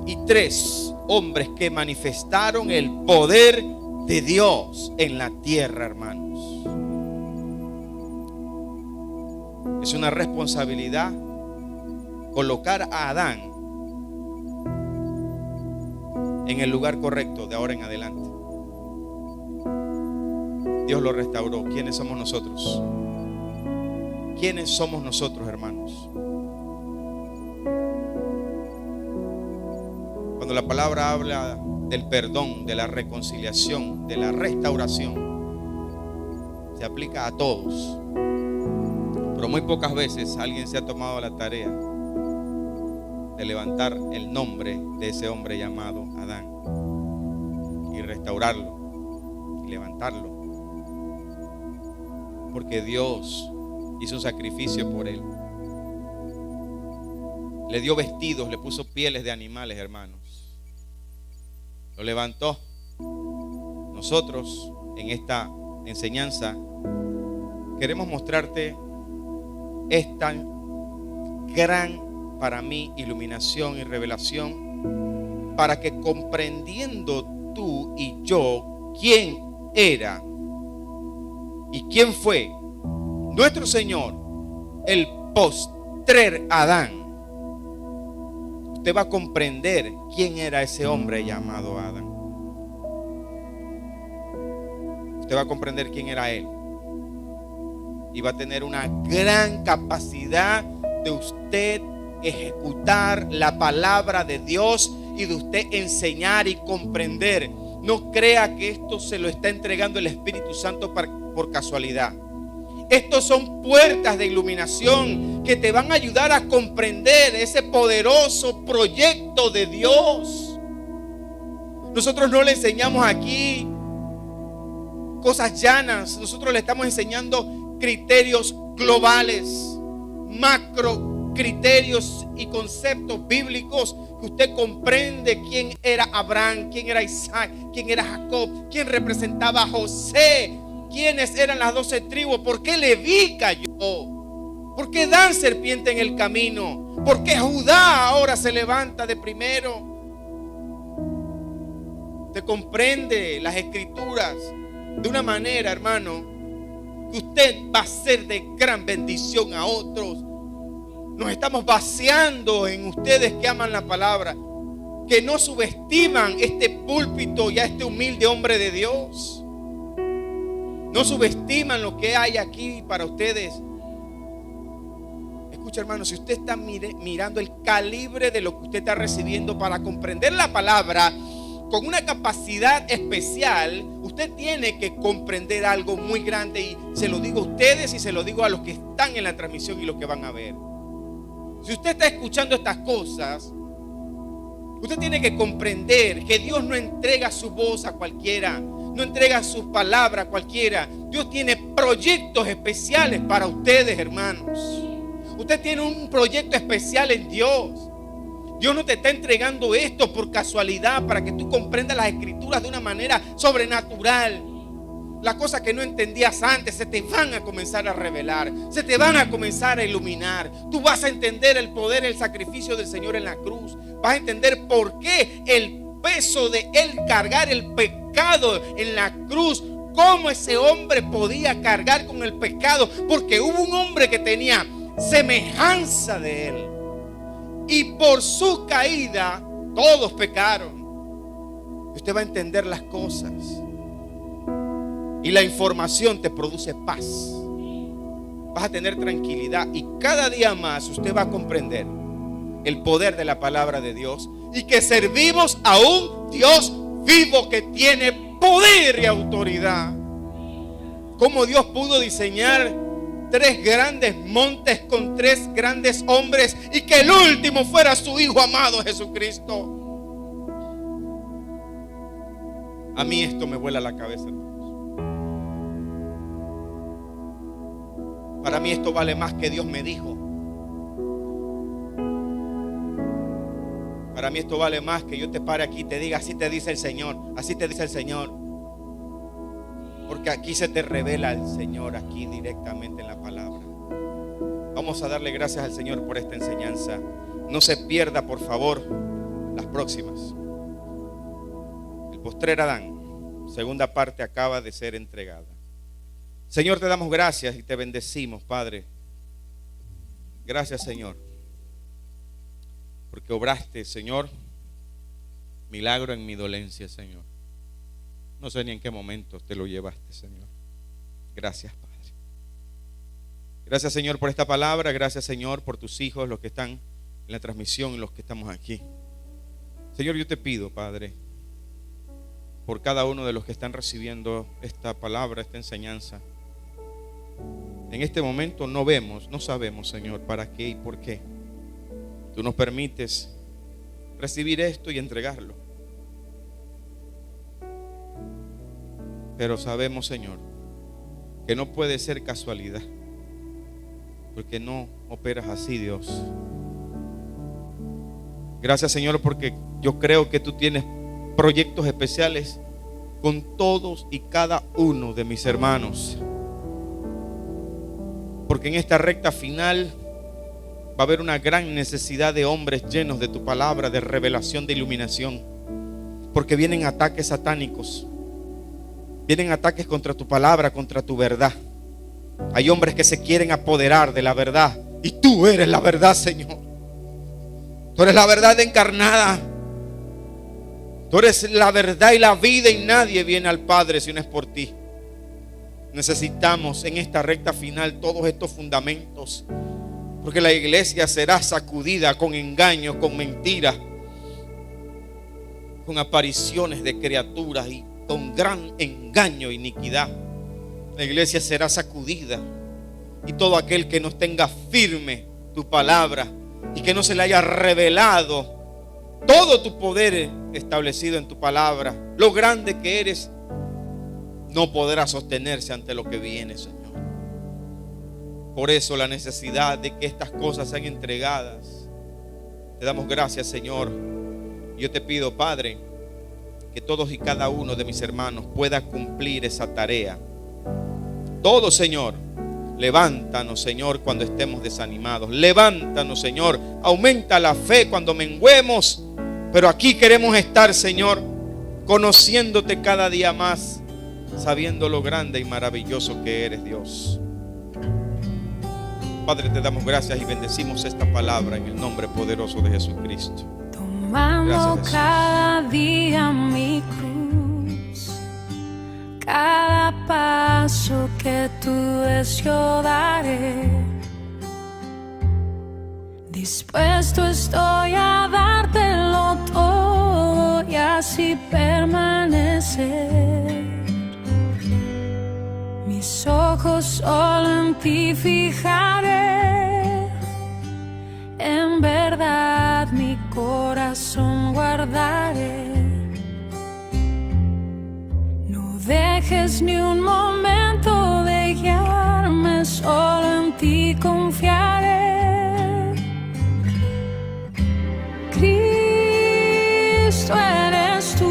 y 3 hombres que manifestaron el poder de Dios en la tierra, hermanos. Es una responsabilidad colocar a Adán en el lugar correcto de ahora en adelante. Dios lo restauró. ¿Quiénes somos nosotros? ¿Quiénes somos nosotros, hermanos? Cuando la palabra habla del perdón, de la reconciliación, de la restauración, se aplica a todos. Pero muy pocas veces alguien se ha tomado la tarea de levantar el nombre de ese hombre llamado Adán y restaurarlo y levantarlo. Porque Dios hizo un sacrificio por él. Le dio vestidos, le puso pieles de animales, hermanos. Lo levantó. Nosotros en esta enseñanza queremos mostrarte esta gran, para mí, iluminación y revelación, para que comprendiendo tú y yo quién era y quién fue nuestro Señor, el postrer Adán, usted va a comprender quién era ese hombre llamado Adán. Usted va a comprender quién era él y va a tener una gran capacidad de usted ejecutar la palabra de Dios y de usted enseñar y comprender. No crea que esto se lo está entregando el Espíritu Santo por casualidad. Estos son puertas de iluminación que te van a ayudar a comprender ese poderoso proyecto de Dios. Nosotros no le enseñamos aquí cosas llanas. Nosotros le estamos enseñando criterios globales, macro criterios y conceptos bíblicos, que usted comprende quién era Abraham, quién era Isaac, quién era Jacob, quién representaba a José, quiénes eran las 12 tribus, por qué Leví cayó, por qué Dan serpiente en el camino, por qué Judá ahora se levanta de primero. Usted comprende las escrituras de una manera, hermano, que usted va a ser de gran bendición a otros. Nos estamos vaciando en ustedes que aman la palabra, que no subestiman este púlpito y a este humilde hombre de Dios. No subestiman lo que hay aquí para ustedes. Escucha, hermano, si usted está mirando el calibre de lo que usted está recibiendo para comprender la palabra con una capacidad especial, usted tiene que comprender algo muy grande, y se lo digo a ustedes y se lo digo a los que están en la transmisión y los que van a ver. Si usted está escuchando estas cosas, usted tiene que comprender que Dios no entrega su voz a cualquiera, no entrega sus palabras a cualquiera. Dios tiene proyectos especiales para ustedes, hermanos. Usted tiene un proyecto especial en Dios. Dios no te está entregando esto por casualidad, para que tú comprendas las escrituras de una manera sobrenatural. Las cosas que no entendías antes se te van a comenzar a revelar, se te van a comenzar a iluminar. Tú vas a entender el poder, el sacrificio del Señor en la cruz. Vas a entender por qué el peso de Él cargar el pecado en la cruz. Cómo ese hombre podía cargar con el pecado, porque hubo un hombre que tenía semejanza de Él, y por su caída todos pecaron. Usted va a entender las cosas, y la información te produce paz. Vas a tener tranquilidad, y cada día más usted va a comprender el poder de la palabra de Dios, y que servimos a un Dios vivo que tiene con poder y autoridad. Cómo Dios pudo diseñar 3 grandes montes con 3 grandes hombres y que el último fuera su Hijo amado Jesucristo. A mí esto me vuela la cabeza, hermanos. Para mí esto vale más que Dios me dijo. Para mí esto vale más que yo te pare aquí y te diga: así te dice el Señor, así te dice el Señor. Porque aquí se te revela el Señor, aquí directamente en la palabra. Vamos a darle gracias al Señor por esta enseñanza. No se pierda, por favor, las próximas. El postrer Adán, segunda parte, acaba de ser entregada. Señor, te damos gracias y te bendecimos, Padre. Gracias, Señor, porque obraste, Señor, milagro en mi dolencia, Señor. No sé ni en qué momento te lo llevaste, Señor. Gracias, Padre. Gracias, Señor, por esta palabra. Gracias, Señor, por tus hijos, los que están en la transmisión y los que estamos aquí. Señor, yo te pido, Padre, por cada uno de los que están recibiendo esta palabra, esta enseñanza. En este momento no vemos, no sabemos, Señor, para qué y por qué. Tú nos permites recibir esto y entregarlo. Pero sabemos, Señor, que no puede ser casualidad, porque no operas así, Dios. Gracias, Señor, porque yo creo que tú tienes proyectos especiales con todos y cada uno de mis hermanos. Porque en esta recta final va a haber una gran necesidad de hombres llenos de tu palabra, de revelación, de iluminación. Porque vienen ataques satánicos. Vienen ataques contra tu palabra, contra tu verdad. Hay hombres que se quieren apoderar de la verdad. Y tú eres la verdad, Señor. Tú eres la verdad encarnada. Tú eres la verdad y la vida, y nadie viene al Padre si no es por ti. Necesitamos en esta recta final todos estos fundamentos, porque la iglesia será sacudida con engaños, con mentiras, con apariciones de criaturas y con gran engaño e iniquidad. La iglesia será sacudida, y todo aquel que no tenga firme tu palabra y que no se le haya revelado todo tu poder establecido en tu palabra, lo grande que eres, no podrá sostenerse ante lo que viene, Señor. Por eso la necesidad de que estas cosas sean entregadas. Te damos gracias, Señor. Yo te pido, Padre, que todos y cada uno de mis hermanos pueda cumplir esa tarea. Todos, Señor. Levántanos, Señor, cuando estemos desanimados. Levántanos, Señor. Aumenta la fe cuando menguemos. Pero aquí queremos estar, Señor, conociéndote cada día más, sabiendo lo grande y maravilloso que eres, Dios. Padre, te damos gracias y bendecimos esta palabra en el nombre poderoso de Jesucristo. Tomando Gracias, cada día mi cruz, cada paso que tú des yo daré. Dispuesto estoy a dártelo todo y así permanecer. Mis ojos solo en ti fijaré. En verdad mi corazón guardaré. No dejes ni un momento de guiarme, solo en ti confiaré. Cristo eres tú,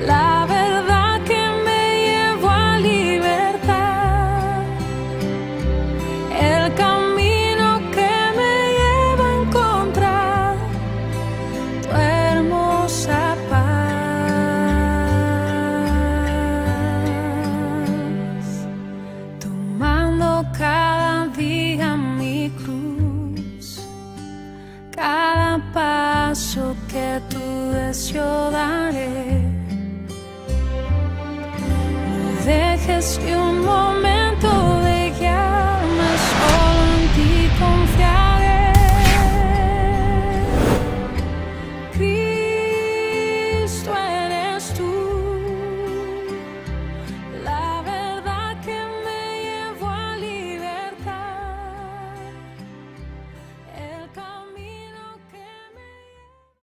la verdad que me llevó a libertad, el camino que me lleva a encontrar tu hermosa paz. Tomando cada día mi cruz, cada paso que tú des yo daré. No dejes que un momento